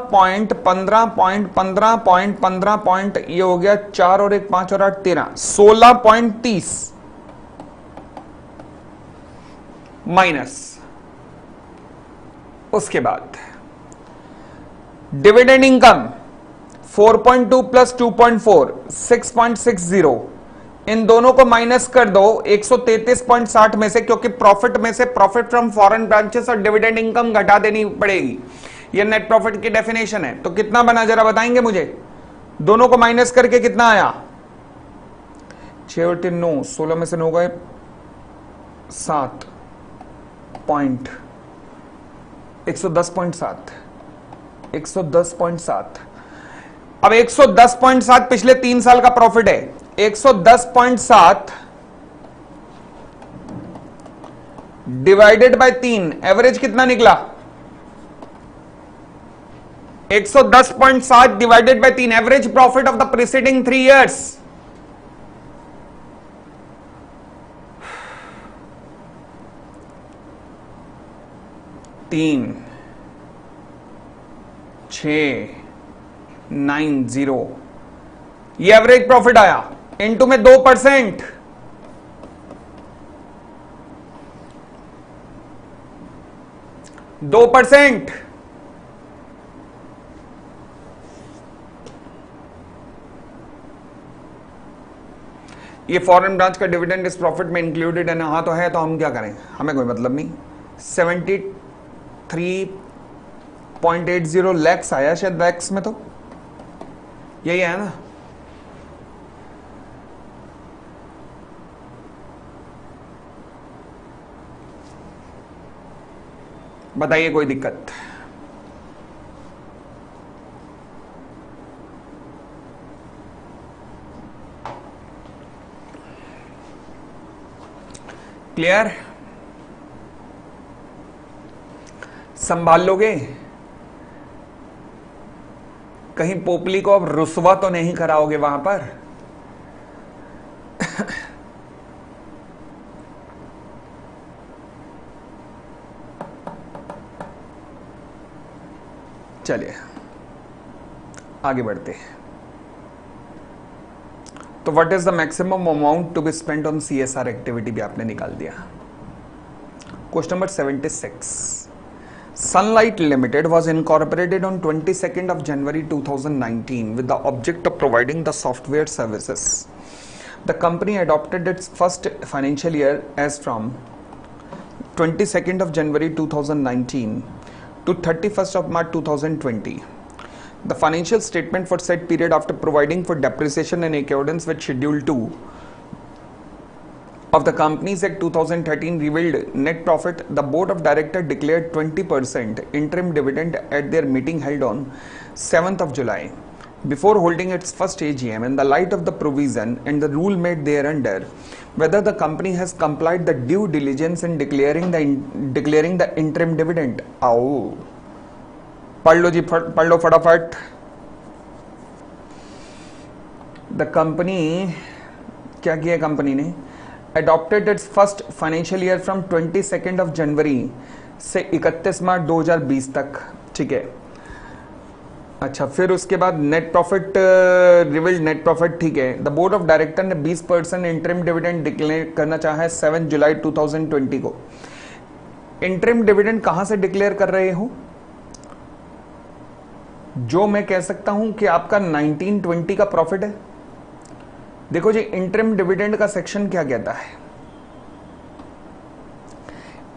पॉइंट ये हो गया 4 और 1 5 और 8 13, 16.30 माइनस। उसके बाद डिविडेंड इनकम 4.2 प्लस 2.4 6.60, इन दोनों को माइनस कर दो 133.60 में से, क्योंकि प्रॉफिट में से प्रॉफिट फ्रॉम फॉरेन ब्रांचेस और डिविडेंड इनकम घटा देनी पड़ेगी। ये नेट प्रॉफिट की डेफिनेशन है। तो कितना बना जरा बताएंगे मुझे? दोनों को माइनस करके कितना आया? 6 और 3 9, 16 में से 9 गए 7 पॉइंट 110.7, 110.7। अब 110.7 पिछले 3 साल का प्रॉफिट है। 110.7 डिवाइडेड बाय 3, एवरेज कितना निकला? 110.7 divided by 3, average profit of the preceding 3 years. तीन 690, ये एवरेज प्रॉफिट आया, इनटू में 2%, ये फॉरेन ब्रांच का डिविडेंड इस प्रॉफिट में इंक्लूडेड है ना? हाँ तो है, तो हम क्या करें, हमें कोई मतलब नहीं। 73.80 लैक्स आया शायद, लैक्स में तो यही है ना। बताइए कोई दिक्कत? क्लियर? संभाल लोगे? कहीं पोपली को अब रुसवा तो नहीं कराओगे वहां पर? चलिए आगे बढ़ते हैं। तो what is the maximum amount to be spent on CSR activity भी आपने निकाल दिया। Question number 76, Sunlight Limited was incorporated on 22nd of January 2019 with the object of providing the software services. The company adopted its first financial year as from 22nd of January 2019 to 31st of March 2020. The financial statement for said period, after providing for depreciation in accordance with Schedule 2 of the Companies Act 2013 revealed net profit, the Board of Directors declared 20% interim dividend at their meeting held on 7th of July. Before holding its first AGM, in the light of the provision and the rule made thereunder, whether the company has complied the due diligence in declaring the interim dividend. आओ पढ़ लो जी, पढ़ लो फटाफट। The company क्या किया? Company ने adopted its first financial year from 22nd of January से 31 मार्च 2020 तक, ठीक है। अच्छा, फिर उसके बाद net profit, revealed net profit, ठीक है। द बोर्ड ऑफ डायरेक्टर ने 20% इंटरिम डिविडेंड डिक्लेयर करना चाहा है 7 जुलाई 2020 को। इंटरिम डिविडेंड कहां से डिक्लेयर कर रहे हो? जो मैं कह सकता हूं कि आपका 1920 का प्रॉफिट है। देखो जी, इंटरिम डिविडेंड का सेक्शन क्या कहता है?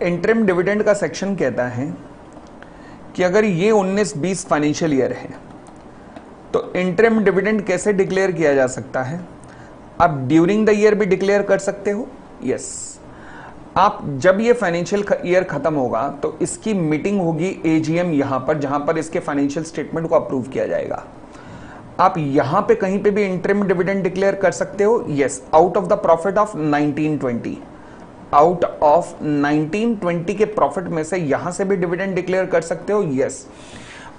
इंटरिम डिविडेंड का सेक्शन कहता है कि अगर ये 19-20 फाइनेंशियल ईयर है तो इंटरिम डिविडेंड कैसे डिक्लेयर किया जा सकता है? आप ड्यूरिंग द ईयर भी डिक्लेयर कर सकते हो। यस, आप जब ये फाइनेंशियल ईयर खत्म होगा तो इसकी मीटिंग होगी एजीएम यहां पर, जहां पर इसके फाइनेंशियल स्टेटमेंट को अप्रूव किया जाएगा। आप यहां पे कहीं पे भी इंटरिम डिविडेंड डिक्लेयर कर सकते हो। Yes, out of the profit of 1920, out of 1920 के प्रॉफिट में से यहां से भी डिविडेंड डिक्लेयर कर सकते हो। यस,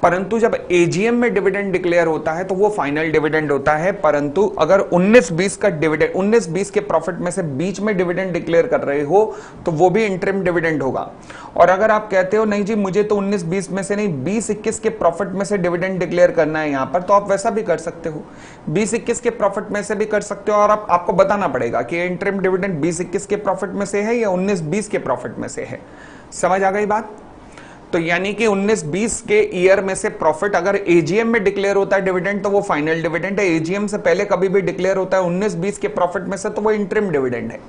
परंतु जब एजीएम में डिविडेंड डिक्लेयर होता है तो वो फाइनल डिविडेंड होता है। परंतु अगर 19-20 का डिविडेंड, 19-20 के प्रॉफिट में से बीच में डिविडेंड डिक्लेयर कर रहे हो तो वो भी इंटरिम डिविडेंड होगा। और अगर आप कहते हो नहीं जी मुझे तो 19-20 में से नहीं 20-21 के प्रॉफिट में से डिविडेंड डिक्लेयर करना है यहां पर, तो आप वैसा भी कर सकते हो। 20-21 के प्रॉफिट में से भी कर सकते हो और आपको बताना पड़ेगा कि इंटरिम डिविडेंड 20-21 के प्रॉफिट में से है या 19-20 के प्रॉफिट में से है। समझ आ गई बात? तो यानी कि 19-20 के ईयर में से प्रॉफिट अगर एजीएम में डिक्लेयर होता है डिविडेंड तो वो फाइनल डिविडेंड है। एजीएम से पहले कभी भी डिक्लेयर होता है 19-20 के प्रॉफिट में से तो वो इंटरिम डिविडेंड है।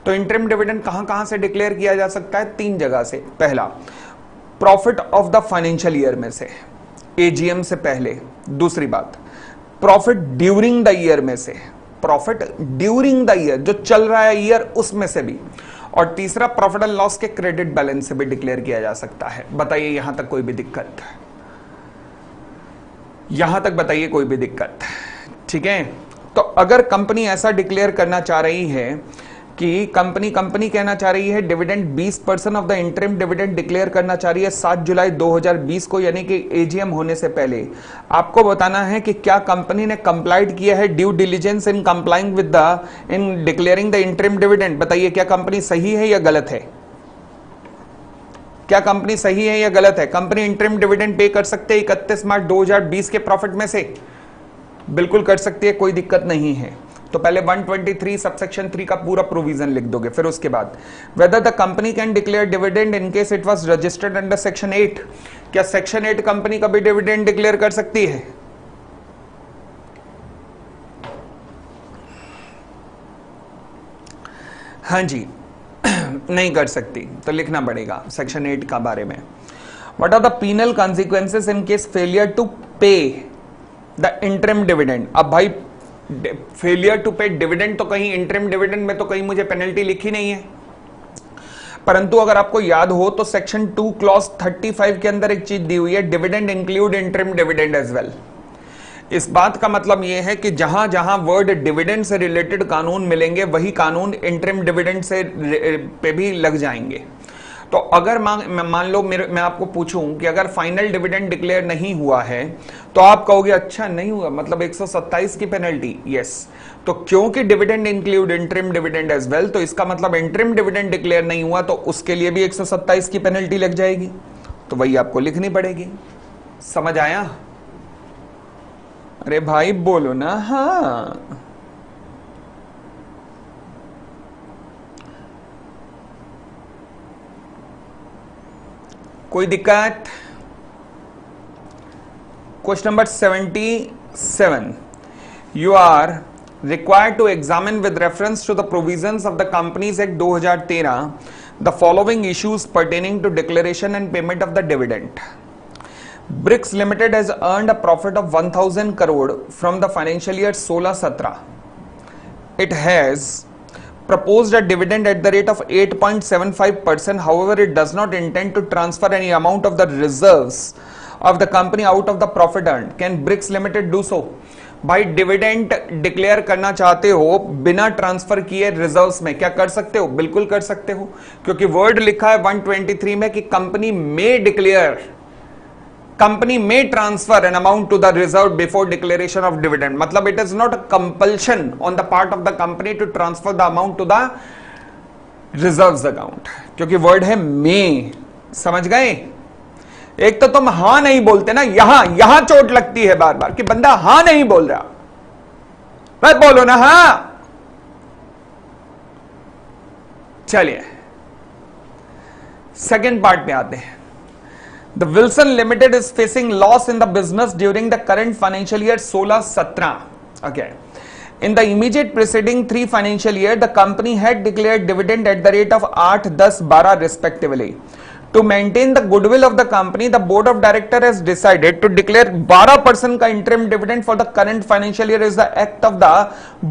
तो इंटरिम डिविडेंड कहां से डिक्लेयर किया जा सकता है? 3 जगह से। पहला, profit of the financial year में से, एजीएम से पहले। दूसरी बात, प्रॉफिट ड्यूरिंग द ईयर में से, प्रॉफिट ड्यूरिंग द ईयर जो चल रहा है ईयर उसमें से भी। और तीसरा, प्रॉफिट एंड लॉस के क्रेडिट बैलेंस से भी डिक्लेयर किया जा सकता है। बताइए यहां तक कोई भी दिक्कत? यहां तक बताइए कोई भी दिक्कत? ठीक है, तो अगर कंपनी ऐसा डिक्लेयर करना चाह रही है कि कंपनी कहना चाह रही है dividend 20% of the interim dividend declare करना चाह रही है 7 जुलाई 2020 को, यानी कि एजीएम होने से पहले। आपको बताना है कि क्या कंपनी ने कंप्लाइड किया है due diligence in complying with the in declaring the interim dividend. बताइए क्या कंपनी सही है या गलत है? क्या कंपनी सही है या गलत है? कंपनी इंटरिम डिविडेंड पे कर सकते हैं 31 मार्च 2020 के प्रॉफिट में से? बिल्कुल कर सकती है, कोई दिक्कत नहीं है। तो पहले 123 सबसेक्शन 3 का पूरा प्रोविजन लिख दोगे। फिर उसके बाद whether the company can declare dividend in case it was registered under section 8। क्या सेक्शन 8 कंपनी कभी डिविडेंड डिक्लेयर कर सकती है? हाँ जी नहीं कर सकती, तो लिखना पड़ेगा सेक्शन 8 का बारे में। What are the penal consequences in case failure to pay the interim dividend. अब भाई फेलियर टू पे डिविडेंड तो कहीं इंटरिम डिविडेंड में तो कहीं मुझे पेनल्टी लिखी नहीं है, परंतु अगर आपको याद हो तो सेक्शन 2 क्लॉज 35 के अंदर एक चीज दी हुई है, dividend include interim dividend as well. इस बात का मतलब यह है कि जहां जहां वर्ड डिविडेंड से रिलेटेड कानून मिलेंगे वही कानून इंटरिम डिविडेंड से पे भी लग जाएंगे। तो अगर मान लो मैं आपको पूछूं कि अगर फाइनल डिविडेंड डिक्लेयर नहीं हुआ है तो आप कहोगे अच्छा नहीं हुआ मतलब 127 की पेनल्टी। यस, तो क्योंकि dividend include interim dividend as well, तो इसका मतलब इंटरिम डिविडेंड डिक्लेयर नहीं हुआ तो उसके लिए भी 127 की पेनल्टी लग जाएगी, तो वही आपको लिखनी पड़ेगी। समझ आया? अरे भाई बोलो ना हाँ। कोई दिक्कत? Question number 77, you are required to examine with reference to the provisions of the Companies Act 2013 the following issues pertaining to declaration and payment of the dividend. BRICS Limited has earned a profit of 1000 crore from the financial year 16-17. It has proposed a dividend at the rate of 8.75%. However, it does not intend to transfer any amount of the reserves of the company out of the profit earned. Can BRICS Limited do so? भाई dividend declare करना चाहते हो बिना transfer किए reserves में, क्या कर सकते हो? बिल्कुल कर सकते हो, क्योंकि वर्ड लिखा है 123 में कि कंपनी में डिक्लेयर, कंपनी में transfer an amount to the reserve before declaration of dividend. मतलब it is not a compulsion on the part of the company to transfer the amount to the reserves account, क्योंकि word है में। समझ गए? एक तो तुम हां नहीं बोलते ना, यहां चोट लगती है बार बार कि बंदा हां नहीं बोल रहा। भाई बोलो ना हां। चलिए सेकेंड पार्ट पे आते हैं। The Wilson Limited is facing loss in the business during the current financial year 16-17. Okay. In the immediate preceding 3 financial year, the company had declared dividend at the rate of 8, 10, 12 respectively. To maintain the goodwill of the company, the board of directors has decided to declare 12% का interim dividend for the current financial year. Is the act of the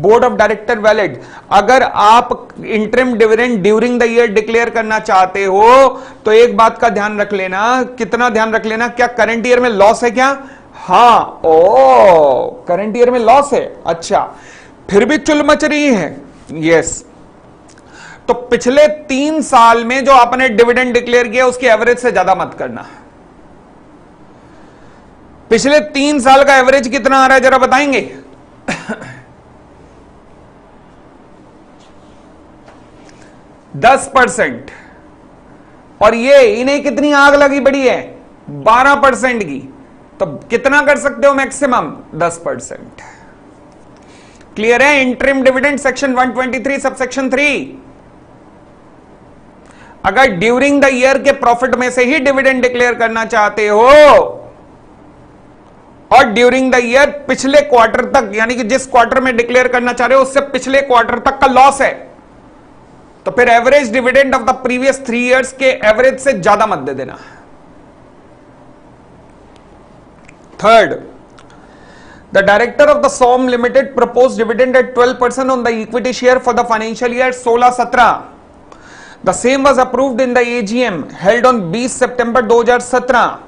board of director valid? अगर आप interim dividend during the year declare करना चाहते हो तो एक बात का ध्यान रख लेना। कितना ध्यान रख लेना? क्या करंट ईयर में लॉस है क्या? हाँ, ओ करंट ईयर में लॉस है, अच्छा फिर भी चुल मच रही है। यस, तो पिछले 3 साल में जो आपने डिविडेंड डिक्लेयर किया उसकी एवरेज से ज्यादा मत करना। पिछले 3 साल का एवरेज कितना आ रहा है जरा बताएंगे? 10%। और ये इन्हें कितनी आग लगी बड़ी है? 12% की। तो कितना कर सकते हो मैक्सिमम? 10%। क्लियर है? Interim dividend section 123 subsection 3। अगर ड्यूरिंग द ईयर के प्रॉफिट में से ही डिविडेंड डिक्लेयर करना चाहते हो और ड्यूरिंग द ईयर पिछले क्वार्टर तक, यानी कि जिस क्वार्टर में डिक्लेयर करना चाह रहे हो उससे पिछले क्वार्टर तक का लॉस है, तो फिर average dividend of the previous 3 years के एवरेज से ज्यादा मत दे देना। Third, the director of the Som limited propose dividend at 12% on the equity share for the financial year 16-17। The same was approved in the AGM held on 20 September 2017.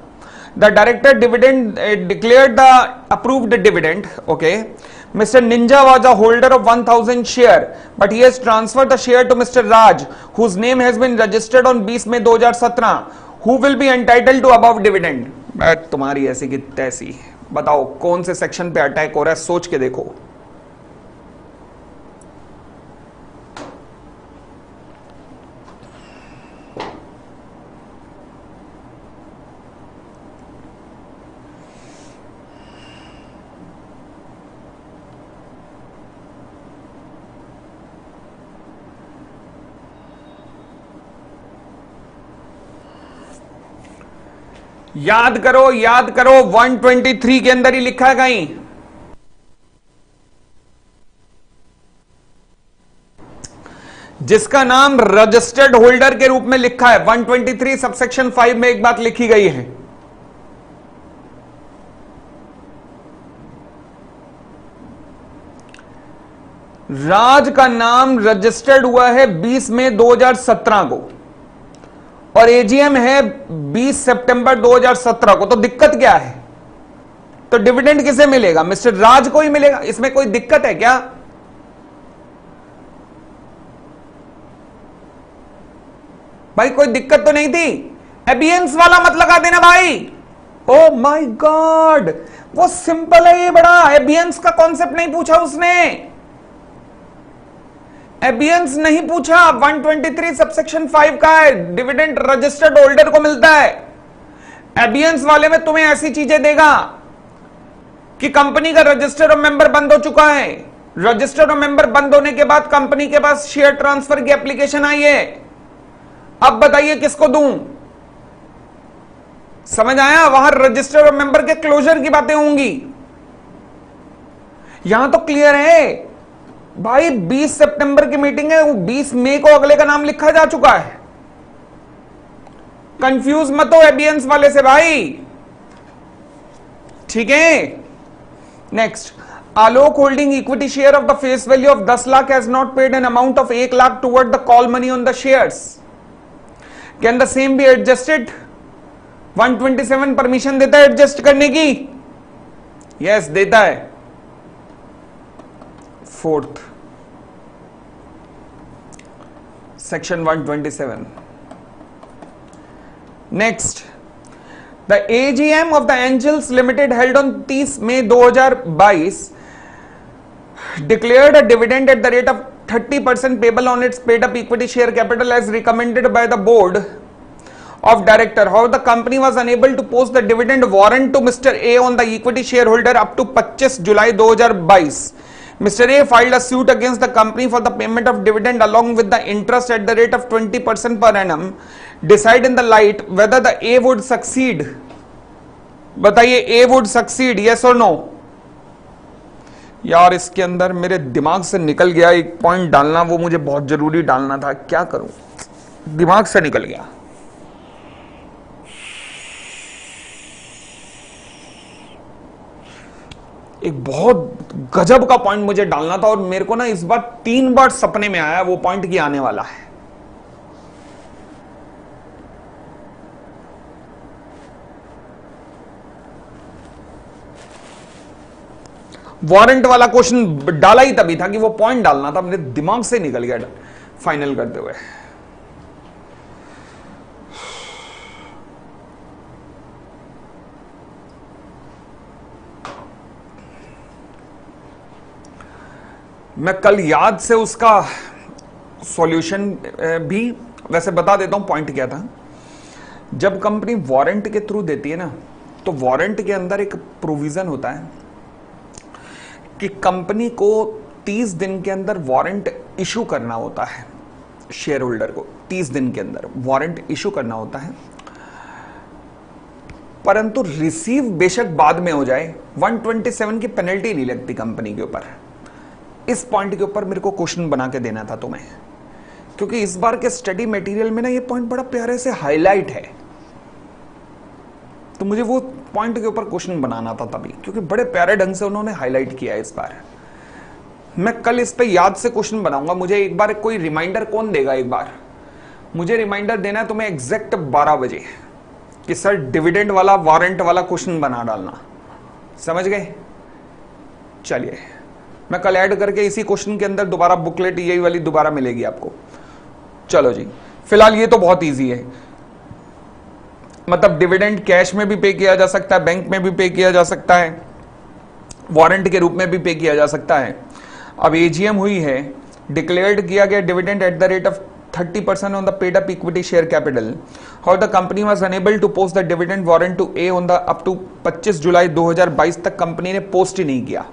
The director dividend declared the approved dividend. Okay. Mr. Ninja was a holder of 1000 share, but he has transferred the share to Mr. Raj, whose name has been registered on 20 May 2017. Who will be entitled to above dividend? बैट तुम्हारी ऐसी की तैसी। बताओ कौन से section पे attack हो रहा है, सोच के देखो। याद करो, याद करो, 123 के अंदर ही लिखा है कहीं। जिसका नाम रजिस्टर्ड होल्डर के रूप में लिखा है 123 सबसेक्शन 5 में एक बात लिखी गई है। राज का नाम रजिस्टर्ड हुआ है 20 मई 2017 को और एजीएम है 20 सितंबर 2017 को। तो दिक्कत क्या है? तो डिविडेंड किसे मिलेगा? मिस्टर राज को ही मिलेगा। इसमें कोई दिक्कत है क्या? भाई कोई दिक्कत तो नहीं थी। एबियंस वाला मत लगा देना भाई। ओ माय गॉड, वो सिंपल है ये बड़ा। एबियंस का कॉन्सेप्ट नहीं पूछा उसने, एबियंस नहीं पूछा। 123 सबसेक्शन 5 का है, डिविडेंड रजिस्टर्ड होल्डर को मिलता है। एबियंस वाले में तुम्हें ऐसी चीजें देगा कि कंपनी का रजिस्टर और मेंबर बंद हो चुका है, रजिस्टर और मेंबर बंद होने के बाद कंपनी के पास शेयर ट्रांसफर की एप्लीकेशन आई है, अब बताइए किसको दूं? समझ आया? वहां रजिस्टर और मेंबर के क्लोजर की बातें होंगी। यहां तो क्लियर है भाई, 20 सितंबर की मीटिंग है, 20 मई को अगले का नाम लिखा जा चुका है। कंफ्यूज मत हो एबियंस वाले से भाई, ठीक है। Next, Alok holding equity share of the face value of 10 lakh has not paid an amount of 1 lakh toward the call money on the shares. Can the same be adjusted? 127 permission देता है एडजस्ट करने की? यस देता है। Fourth section 127। Next, the AGM of the Angels limited held on 30 मई 2022 declared a dividend at the rate of 30% payable on its paid up equity share capital as recommended by the board of director. However, the company was unable to post the dividend warrant to Mr. A on the equity shareholder up to 25 July 2022. Mr. A filed a suit against the company for the payment of dividend along with the interest at the rate of 20% per annum. Decide in the light whether the A would succeed. बताइए A would succeed, yes or no? यार इसके अंदर मेरे दिमाग से निकल गया एक पॉइंट डालना, वो मुझे बहुत जरूरी डालना था, क्या करूं, दिमाग से निकल गया। एक बहुत गजब का पॉइंट मुझे डालना था और मेरे को ना इस बार 3 बार सपने में आया वो पॉइंट की आने वाला है। वारंट वाला क्वेश्चन डाला ही तभी था कि वो पॉइंट डालना था, मेरे दिमाग से निकल गया फाइनल करते हुए। मैं कल याद से उसका सॉल्यूशन भी वैसे बता देता हूं। पॉइंट क्या था, जब कंपनी वारंट के थ्रू देती है ना, तो वारंट के अंदर एक प्रोविजन होता है कि कंपनी को 30 दिन के अंदर वारंट इशू करना होता है, शेयर होल्डर को 30 दिन के अंदर वारंट इशू करना होता है, परंतु रिसीव बेशक बाद में हो जाए, 127 की पेनल्टी नहीं लगती कंपनी के ऊपर। इस पॉइंट के ऊपर मेरे को क्वेश्चन बना के देना था तुम्हें, क्योंकि इस बार के स्टडी मटेरियल में ना ये पॉइंट बड़ा प्यारे से हाईलाइट है, तो मुझे वो पॉइंट के ऊपर क्वेश्चन बनाना था तभी, क्योंकि बड़े प्यारे ढंग से उन्होंने हाईलाइट किया है इस बार। मैं कल इस पे याद से क्वेश्चन बनाऊंगा। मुझे एक बार कोई रिमाइंडर कौन देगा? एक बार मुझे रिमाइंडर देना है तुम्हें एग्जैक्ट 12 बजे, कि सर डिविडेंड वाला वारंट वाला क्वेश्चन बना डालना, समझ गए। चलिए मैं कल ऐड करके इसी क्वेश्चन के अंदर दोबारा बुकलेट यही वाली दोबारा मिलेगी आपको। चलो जी, फिलहाल ये तो बहुत इजी है, मतलब डिविडेंड कैश में भी पे किया जा सकता है, बैंक में भी पे किया जा सकता है, वारंट के रूप में भी पे किया जा सकता है। अब एजीएम हुई है, डिक्लेयर्ड किया गया dividend at the rate of 30% on the paid up equity share capital. How the company was unable to post the dividend warrant to A on the up to 25 जुलाई 2022 तक कंपनी ने post ही नहीं किया,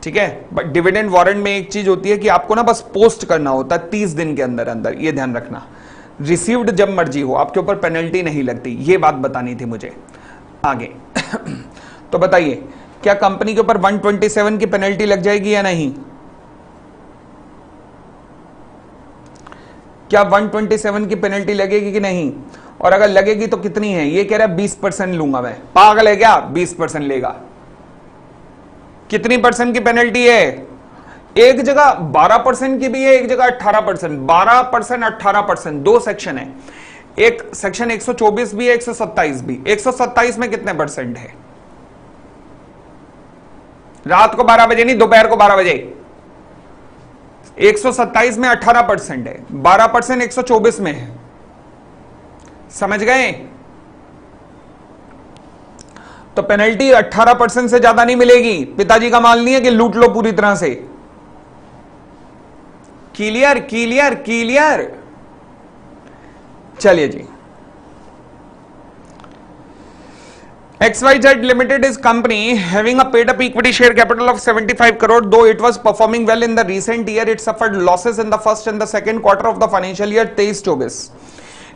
ठीक है। But dividend warrant में एक चीज होती है कि आपको ना बस पोस्ट करना होता है 30 दिन के अंदर अंदर, ये ध्यान रखना। रिसीव्ड जब मर्जी हो, आपके ऊपर पेनल्टी नहीं लगती, ये बात बतानी थी मुझे आगे। तो बताइए क्या कंपनी के ऊपर 127 की पेनल्टी लग जाएगी या नहीं? क्या 127 की पेनल्टी लगेगी कि नहीं? और अगर लगेगी तो कितनी है? ये कह रहा है 20% लूंगा मैं, पागल है क्या? 20% लेगा। कितनी परसेंट की पेनल्टी है? एक जगह 12% की भी है, एक जगह 18%। 12% 18%, दो सेक्शन है, एक सेक्शन 124 भी है, 127 भी। 127 में कितने परसेंट है? रात को 12 बजे नहीं, दोपहर को 12 बजे। 127 में 18% है, 12% 124 में है, समझ गए? तो पेनल्टी 18% से ज्यादा नहीं मिलेगी। पिताजी का माल नहीं है कि लूट लो पूरी तरह से। Clear clear clear. चलिए जी, XYZ Limited is company having a paid up equity share capital of 75 crore. Though it was performing well in the recent year, it suffered losses in the first and the second quarter of the financial year 23-24.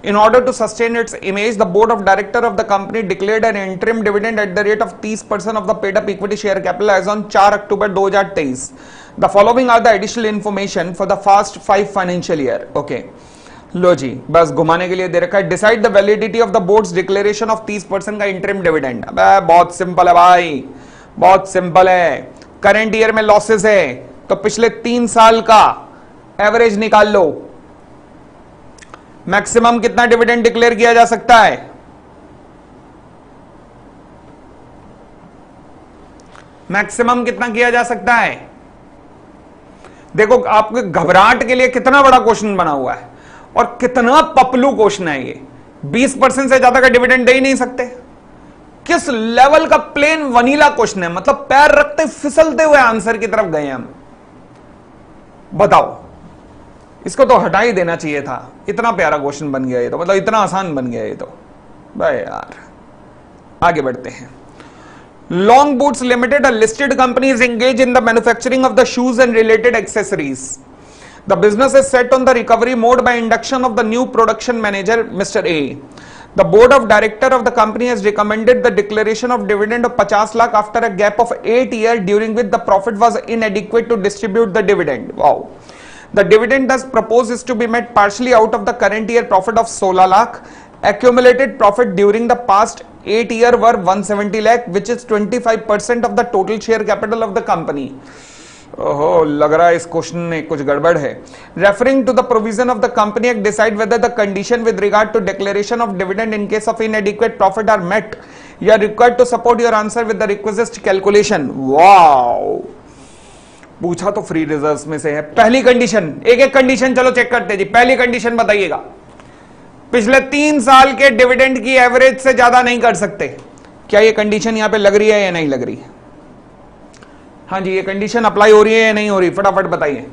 In order to sustain its image, the board of director of the company declared an interim dividend at the rate of 30% of the paid up equity share capital as on 4 October 2023. The following are the additional information for the first 5 financial year. Okay. लो जी, बस घुमाने के लिए दे रखा है। Decide the validity of the boards declaration of 30% का interim dividend. अबे बहुत simple है भाई, बहुत सिंपल है। करंट ईयर में लॉसेस है तो पिछले 3 साल का एवरेज निकाल लो। मैक्सिमम कितना डिविडेंड डिक्लेयर किया जा सकता है? मैक्सिमम कितना किया जा सकता है? देखो आपके घबराहट के लिए कितना बड़ा क्वेश्चन बना हुआ है और कितना पपलू क्वेश्चन है ये। 20% से ज्यादा का डिविडेंड दे ही नहीं सकते। किस लेवल का प्लेन वनीला क्वेश्चन है, मतलब पैर रखते फिसलते हुए आंसर की तरफ गए हम। बताओ, इसको तो हटा ही देना चाहिए था। इतना प्यारा क्वेश्चन बन गया ये तो, मतलब इतना आसान बन गया ये तो भाई यार। आगे बढ़ते हैं। Long boots limited, a listed company, is engage in the manufacturing of the shoes and related accessories. The business is set on the recovery mode by induction of the new production manager, Mr. A. The board of director of the company has recommended the declaration of dividend of 50 lakh after a gap of 8 years during which the profit was inadequate to distribute the dividend. Wow. The dividend thus proposed is to be made partially out of the current year profit of 16 lakh. Accumulated profit during the past 8 years were 170 lakh, which is 25% of the total share capital of the company. ओहो, लग रहा है इस question में कुछ गड़बड़ है। Referring to the provision of the company act, decide whether the condition with regard to declaration of dividend in case of inadequate profit are met, you are required to support your answer with the request calculation. Wow, पूछा तो free reserves में से है। पहली condition, एक एक condition चलो check करते हैं जी। पहली कंडीशन बताइएगा, पिछले 3 साल के डिविडेंड की एवरेज से ज्यादा नहीं कर सकते। क्या ये कंडीशन यहां पे लग रही है या नहीं लग रही है? हाँ जी, ये कंडीशन अप्लाई हो रही है या नहीं हो रही? फटाफट बताइए।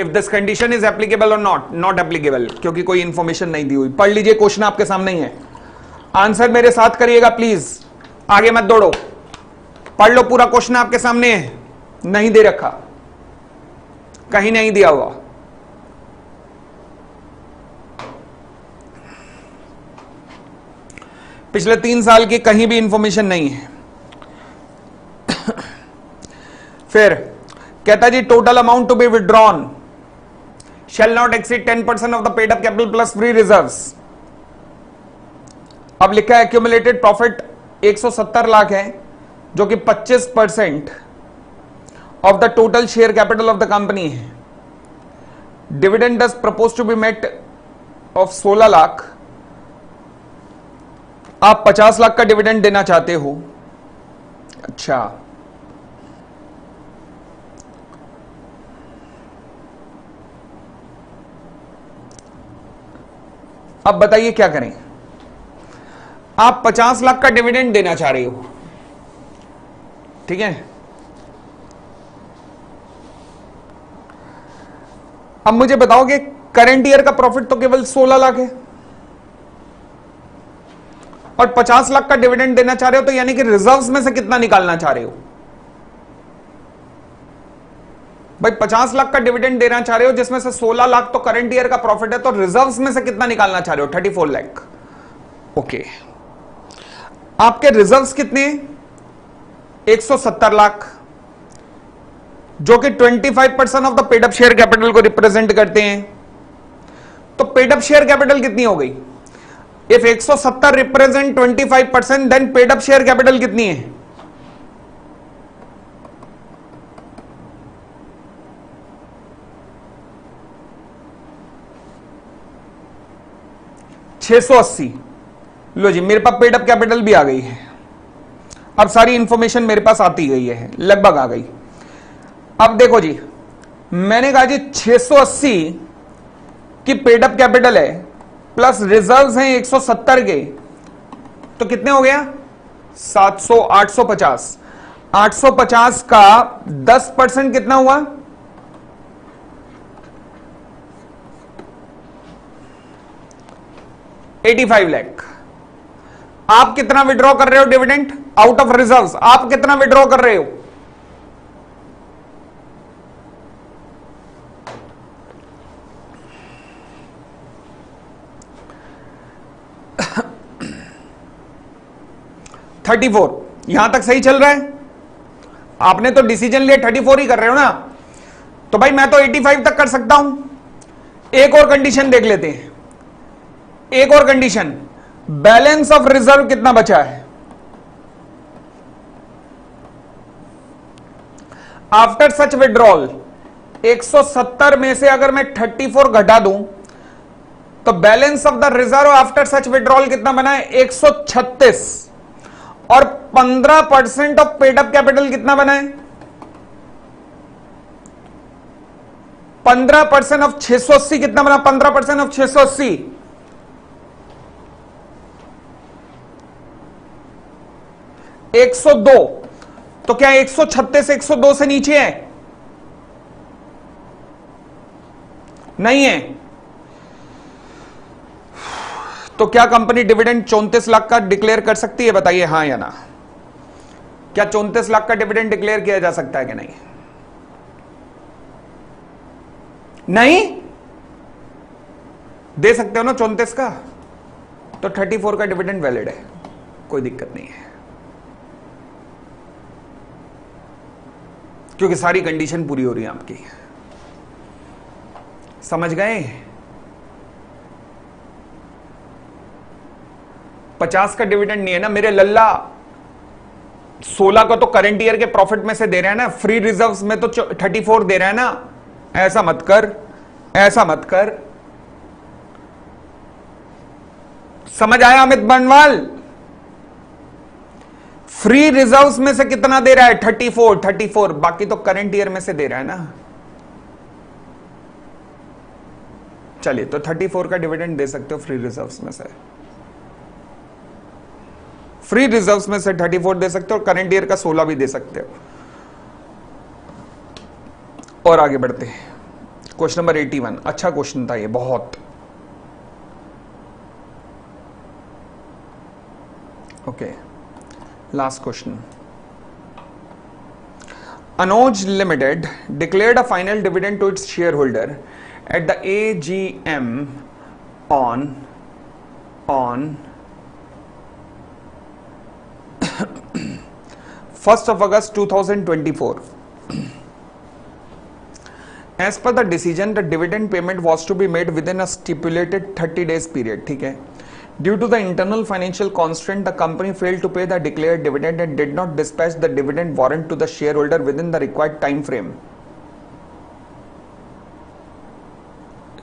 If this condition is applicable और नॉट एप्लीकेबल, क्योंकि कोई इंफॉर्मेशन नहीं दी हुई। पढ़ लीजिए, क्वेश्चन आपके सामने ही है। आंसर मेरे साथ करिएगा प्लीज, आगे मत दौड़ो। पढ़ लो, पूरा क्वेश्चन आपके सामने है, नहीं दे रखा, कहीं नहीं दिया हुआ। पिछले 3 साल की कहीं भी इंफॉर्मेशन नहीं है। फिर कहता जी total amount to be withdrawn shall not exceed 10% of the paid up capital plus free reserves. अब लिखा है एक्यूमुलेटेड प्रॉफिट 170 लाख है, जो कि 25% of the total share capital of the company है। Dividend does propose to be made of 16 lakh आप 50 लाख का dividend देना चाहते हो। अच्छा, अब बताइए क्या करें। आप 50 लाख का डिविडेंड देना चाह रहे हो, ठीक है। अब मुझे बताओ कि करंट ईयर का प्रॉफिट तो केवल 16 लाख है और 50 लाख का डिविडेंड देना चाह रहे हो, तो यानी कि रिजर्व्स में से कितना निकालना चाह रहे हो भाई। 50 लाख का डिविडेंड देना चाह रहे हो जिसमें से 16 लाख तो करंट ईयर का प्रॉफिट है, तो रिजर्व्स में से कितना निकालना चाह रहे हो? 34 लाख। ओके, आपके रिजर्व्स कितने? 170 लाख, जो कि 25% of the paid up share capital को रिप्रेजेंट करते हैं। तो पेड अप शेयर कैपिटल कितनी हो गई? If 170 represent 25%, then paid up share capital कितनी है? $680। लो जी, मेरे पास पेड अप कैपिटल भी आ गई है। अब सारी इंफॉर्मेशन मेरे पास आती गई है, लगभग आ गई। अब देखो जी, मैंने कहा जी 680 की पेड अप कैपिटल है प्लस रिजर्व्स हैं 170 के, तो कितने हो गया? 700, 850। 850 का 10% कितना हुआ? 85 लाख। आप कितना विड्रॉ कर रहे हो डिविडेंड आउट ऑफ रिजर्व्स? आप कितना विड्रॉ कर रहे हो? $34। यहां तक सही चल रहा है? आपने तो डिसीजन लिया 34 ही कर रहे हो ना, तो भाई मैं तो 85 तक कर सकता हूं। एक और कंडीशन देख लेते हैं, एक और कंडीशन। बैलेंस ऑफ रिजर्व कितना बचा है? आफ्टर सच विड्रॉल 170 में से अगर मैं 34 घटा दूं तो balance of the reserve after such withdrawal कितना बना है? 136। और 15% ऑफ पेड अप कैपिटल कितना बना है? 15% ऑफ 680 कितना बना? 15% ऑफ 680 102। तो क्या 136 102 से नीचे है? नहीं है। तो क्या कंपनी डिविडेंड 34 लाख का डिक्लेयर कर सकती है? बताइए हां या ना। क्या 34 लाख का डिविडेंड डिक्लेयर किया जा सकता है कि नहीं? नहीं दे सकते हो ना 34 का, तो 34 का डिविडेंड वैलिड है, कोई दिक्कत नहीं है, क्योंकि सारी कंडीशन पूरी हो रही है आपकी। समझ गए? 50 का डिविडेंड नहीं है ना मेरे लल्ला। 16 का तो करंट ईयर के प्रॉफिट में से दे रहे हैं ना, फ्री रिजर्व्स में तो 34 दे रहे हैं ना। ऐसा मत कर, ऐसा मत कर। समझ आया अमित बनवाल? फ्री रिजर्व्स में से कितना दे रहा है? 34, बाकी तो करंट ईयर में से दे रहा है ना। चलिए, तो 34 का डिविडेंड दे सकते हो फ्री रिजर्व्स में से। फ्री रिजर्व्स में से 34 दे सकते हो और करंट ईयर का 16 भी दे सकते हो। और आगे बढ़ते हैं, क्वेश्चन नंबर 81। अच्छा क्वेश्चन था ये, बहुत। Okay, last question. Anoj Limited declared a final dividend to its shareholder at the AGM on 1st of August 2024. As per the decision, the dividend payment was to be made within a stipulated 30 days period. ठीक है? Due to the internal financial constraint, the company failed to pay the declared dividend and did not dispatch the dividend warrant to the shareholder within the required time frame.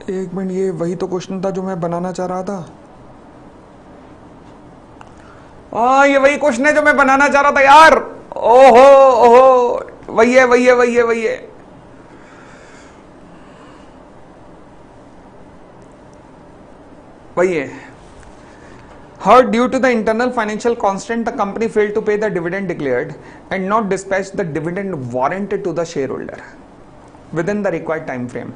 एक minute, ये वही तो question था जो मैं बनाना चाह रहा था। हाँ ये वही क्वेश्चन है जो मैं बनाना चाह रहा था यार। ओहो ओहो, वही है वही है वही है वही है। वही है। Her due to the internal financial constraint, the company failed to pay the dividend declared and not dispatch the dividend warrant to the shareholder within the required time frame.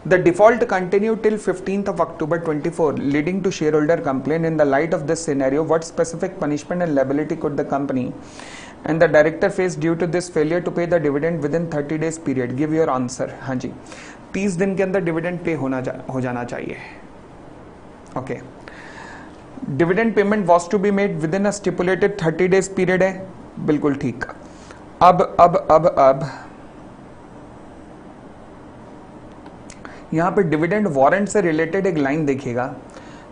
The default continued till 15th of October 24, leading to shareholder complaint. In the light of this scenario, what specific punishment and liability could the company and the director face due to this failure to pay the dividend within 30 days period? Give your answer. हाँ जी, 30 दिन के अंदर dividend pay हो जाना चाहिए। Okay, dividend payment was to be made within a stipulated 30 days period है, बिल्कुल ठीक। अब यहां पे डिविडेंड वारंट से रिलेटेड एक लाइन देखिएगा,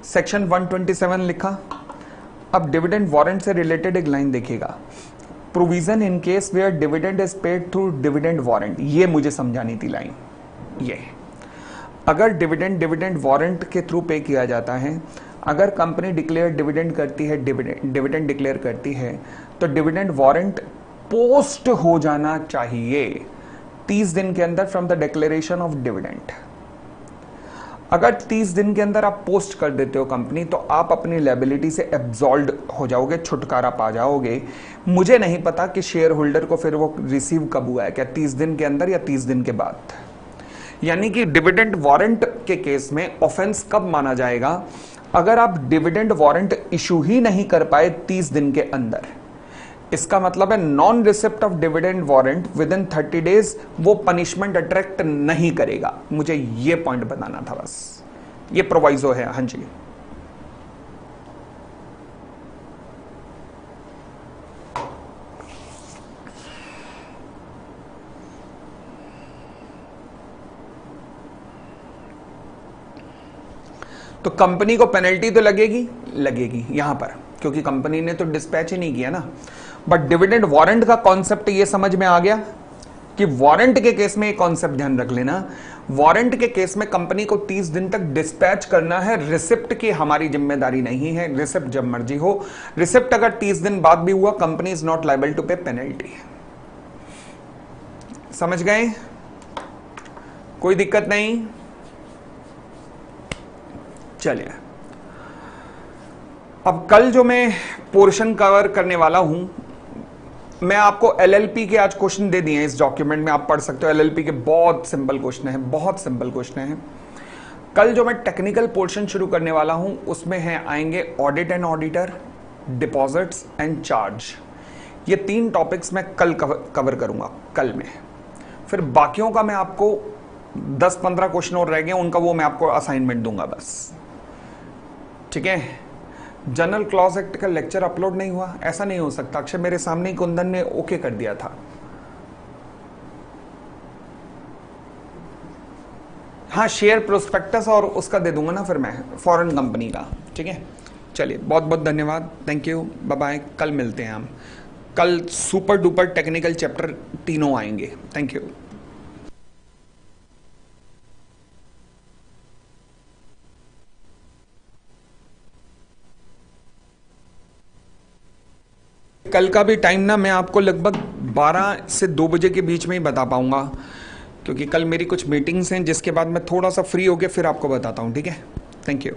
सेक्शन 127 लिखा। अब डिविडेंड वारंट से रिलेटेड एक लाइन देखिएगा, provision in case where dividend is paid through dividend warrant. ये मुझे समझानी थी लाइन। ये अगर डिविडेंड वारंट के थ्रू पे किया जाता है, अगर कंपनी डिक्लेयर डिविडेंड करती है, डिविडेंड डिक्लेयर करती है, तो डिविडेंड वारंट पोस्ट हो जाना चाहिए 30 दिन के अंदर from the declaration of dividend. अगर 30 दिन के अंदर आप पोस्ट कर देते हो कंपनी, तो आप अपनी लायबिलिटी से एब्सॉल्व हो जाओगे, छुटकारा पा जाओगे। मुझे नहीं पता कि शेयर होल्डर को फिर वो रिसीव कब हुआ है, क्या 30 दिन के अंदर या 30 दिन के बाद। यानी कि डिविडेंड वारंट के केस में ऑफेंस कब माना जाएगा? अगर आप डिविडेंड वारंट इशू ही नहीं कर पाए 30 दिन के अंदर, इसका मतलब है non receipt of dividend warrant with in 30 days वो पनिशमेंट अट्रैक्ट नहीं करेगा। मुझे ये पॉइंट बताना था बस, ये प्रोवाइजो है। हाँ जी, तो कंपनी को पेनल्टी तो लगेगी यहां पर, क्योंकि कंपनी ने तो डिस्पैच ही नहीं किया ना। बट डिविडेंड वारंट का कॉन्सेप्ट ये समझ में आ गया कि वारंट के केस में एक कॉन्सेप्ट ध्यान रख लेना, वारंट के केस में कंपनी को 30 दिन तक डिस्पैच करना है, रिसिप्ट की हमारी जिम्मेदारी नहीं है। रिसिप्ट जब मर्जी हो, रिसिप्ट अगर 30 दिन बाद भी हुआ, company is not liable to pay penalty. समझ गए? कोई दिक्कत नहीं? चलिए, अब कल जो मैं पोर्शन कवर करने वाला हूं, मैं आपको एलएलपी के आज क्वेश्चन दे दिए हैं इस डॉक्यूमेंट में, आप पढ़ सकते हो। एलएलपी के बहुत सिंपल क्वेश्चन है, बहुत सिंपल क्वेश्चन है। कल जो मैं टेक्निकल पोर्शन शुरू करने वाला हूं, उसमें है आएंगे audit and auditor, deposits and charge. ये 3 टॉपिक्स मैं कल कवर करूंगा कल में। फिर बाकियों का मैं आपको 10-15 क्वेश्चन और रह गए, उनका वो मैं आपको असाइनमेंट दूंगा बस, ठीक है। जनरल क्लॉज एक्ट का लेक्चर अपलोड नहीं हुआ, ऐसा नहीं हो सकता। अक्षय मेरे सामने ही कुंदन ने ओके कर दिया था। हाँ, शेयर प्रोस्पेक्टस और उसका दे दूंगा ना फिर मैं, फॉरेन कंपनी का, ठीक है। चलिए, बहुत बहुत धन्यवाद, थैंक यू, बाय बाय। कल मिलते हैं हम। कल सुपर डुपर टेक्निकल चैप्टर तीनों आएंगे। Thank you. कल का भी टाइम ना मैं आपको लगभग 12 से 2 बजे के बीच में ही बता पाऊंगा, क्योंकि कल मेरी कुछ मीटिंग्स हैं, जिसके बाद मैं थोड़ा सा फ्री होकर फिर आपको बताता हूं, ठीक है। Thank you.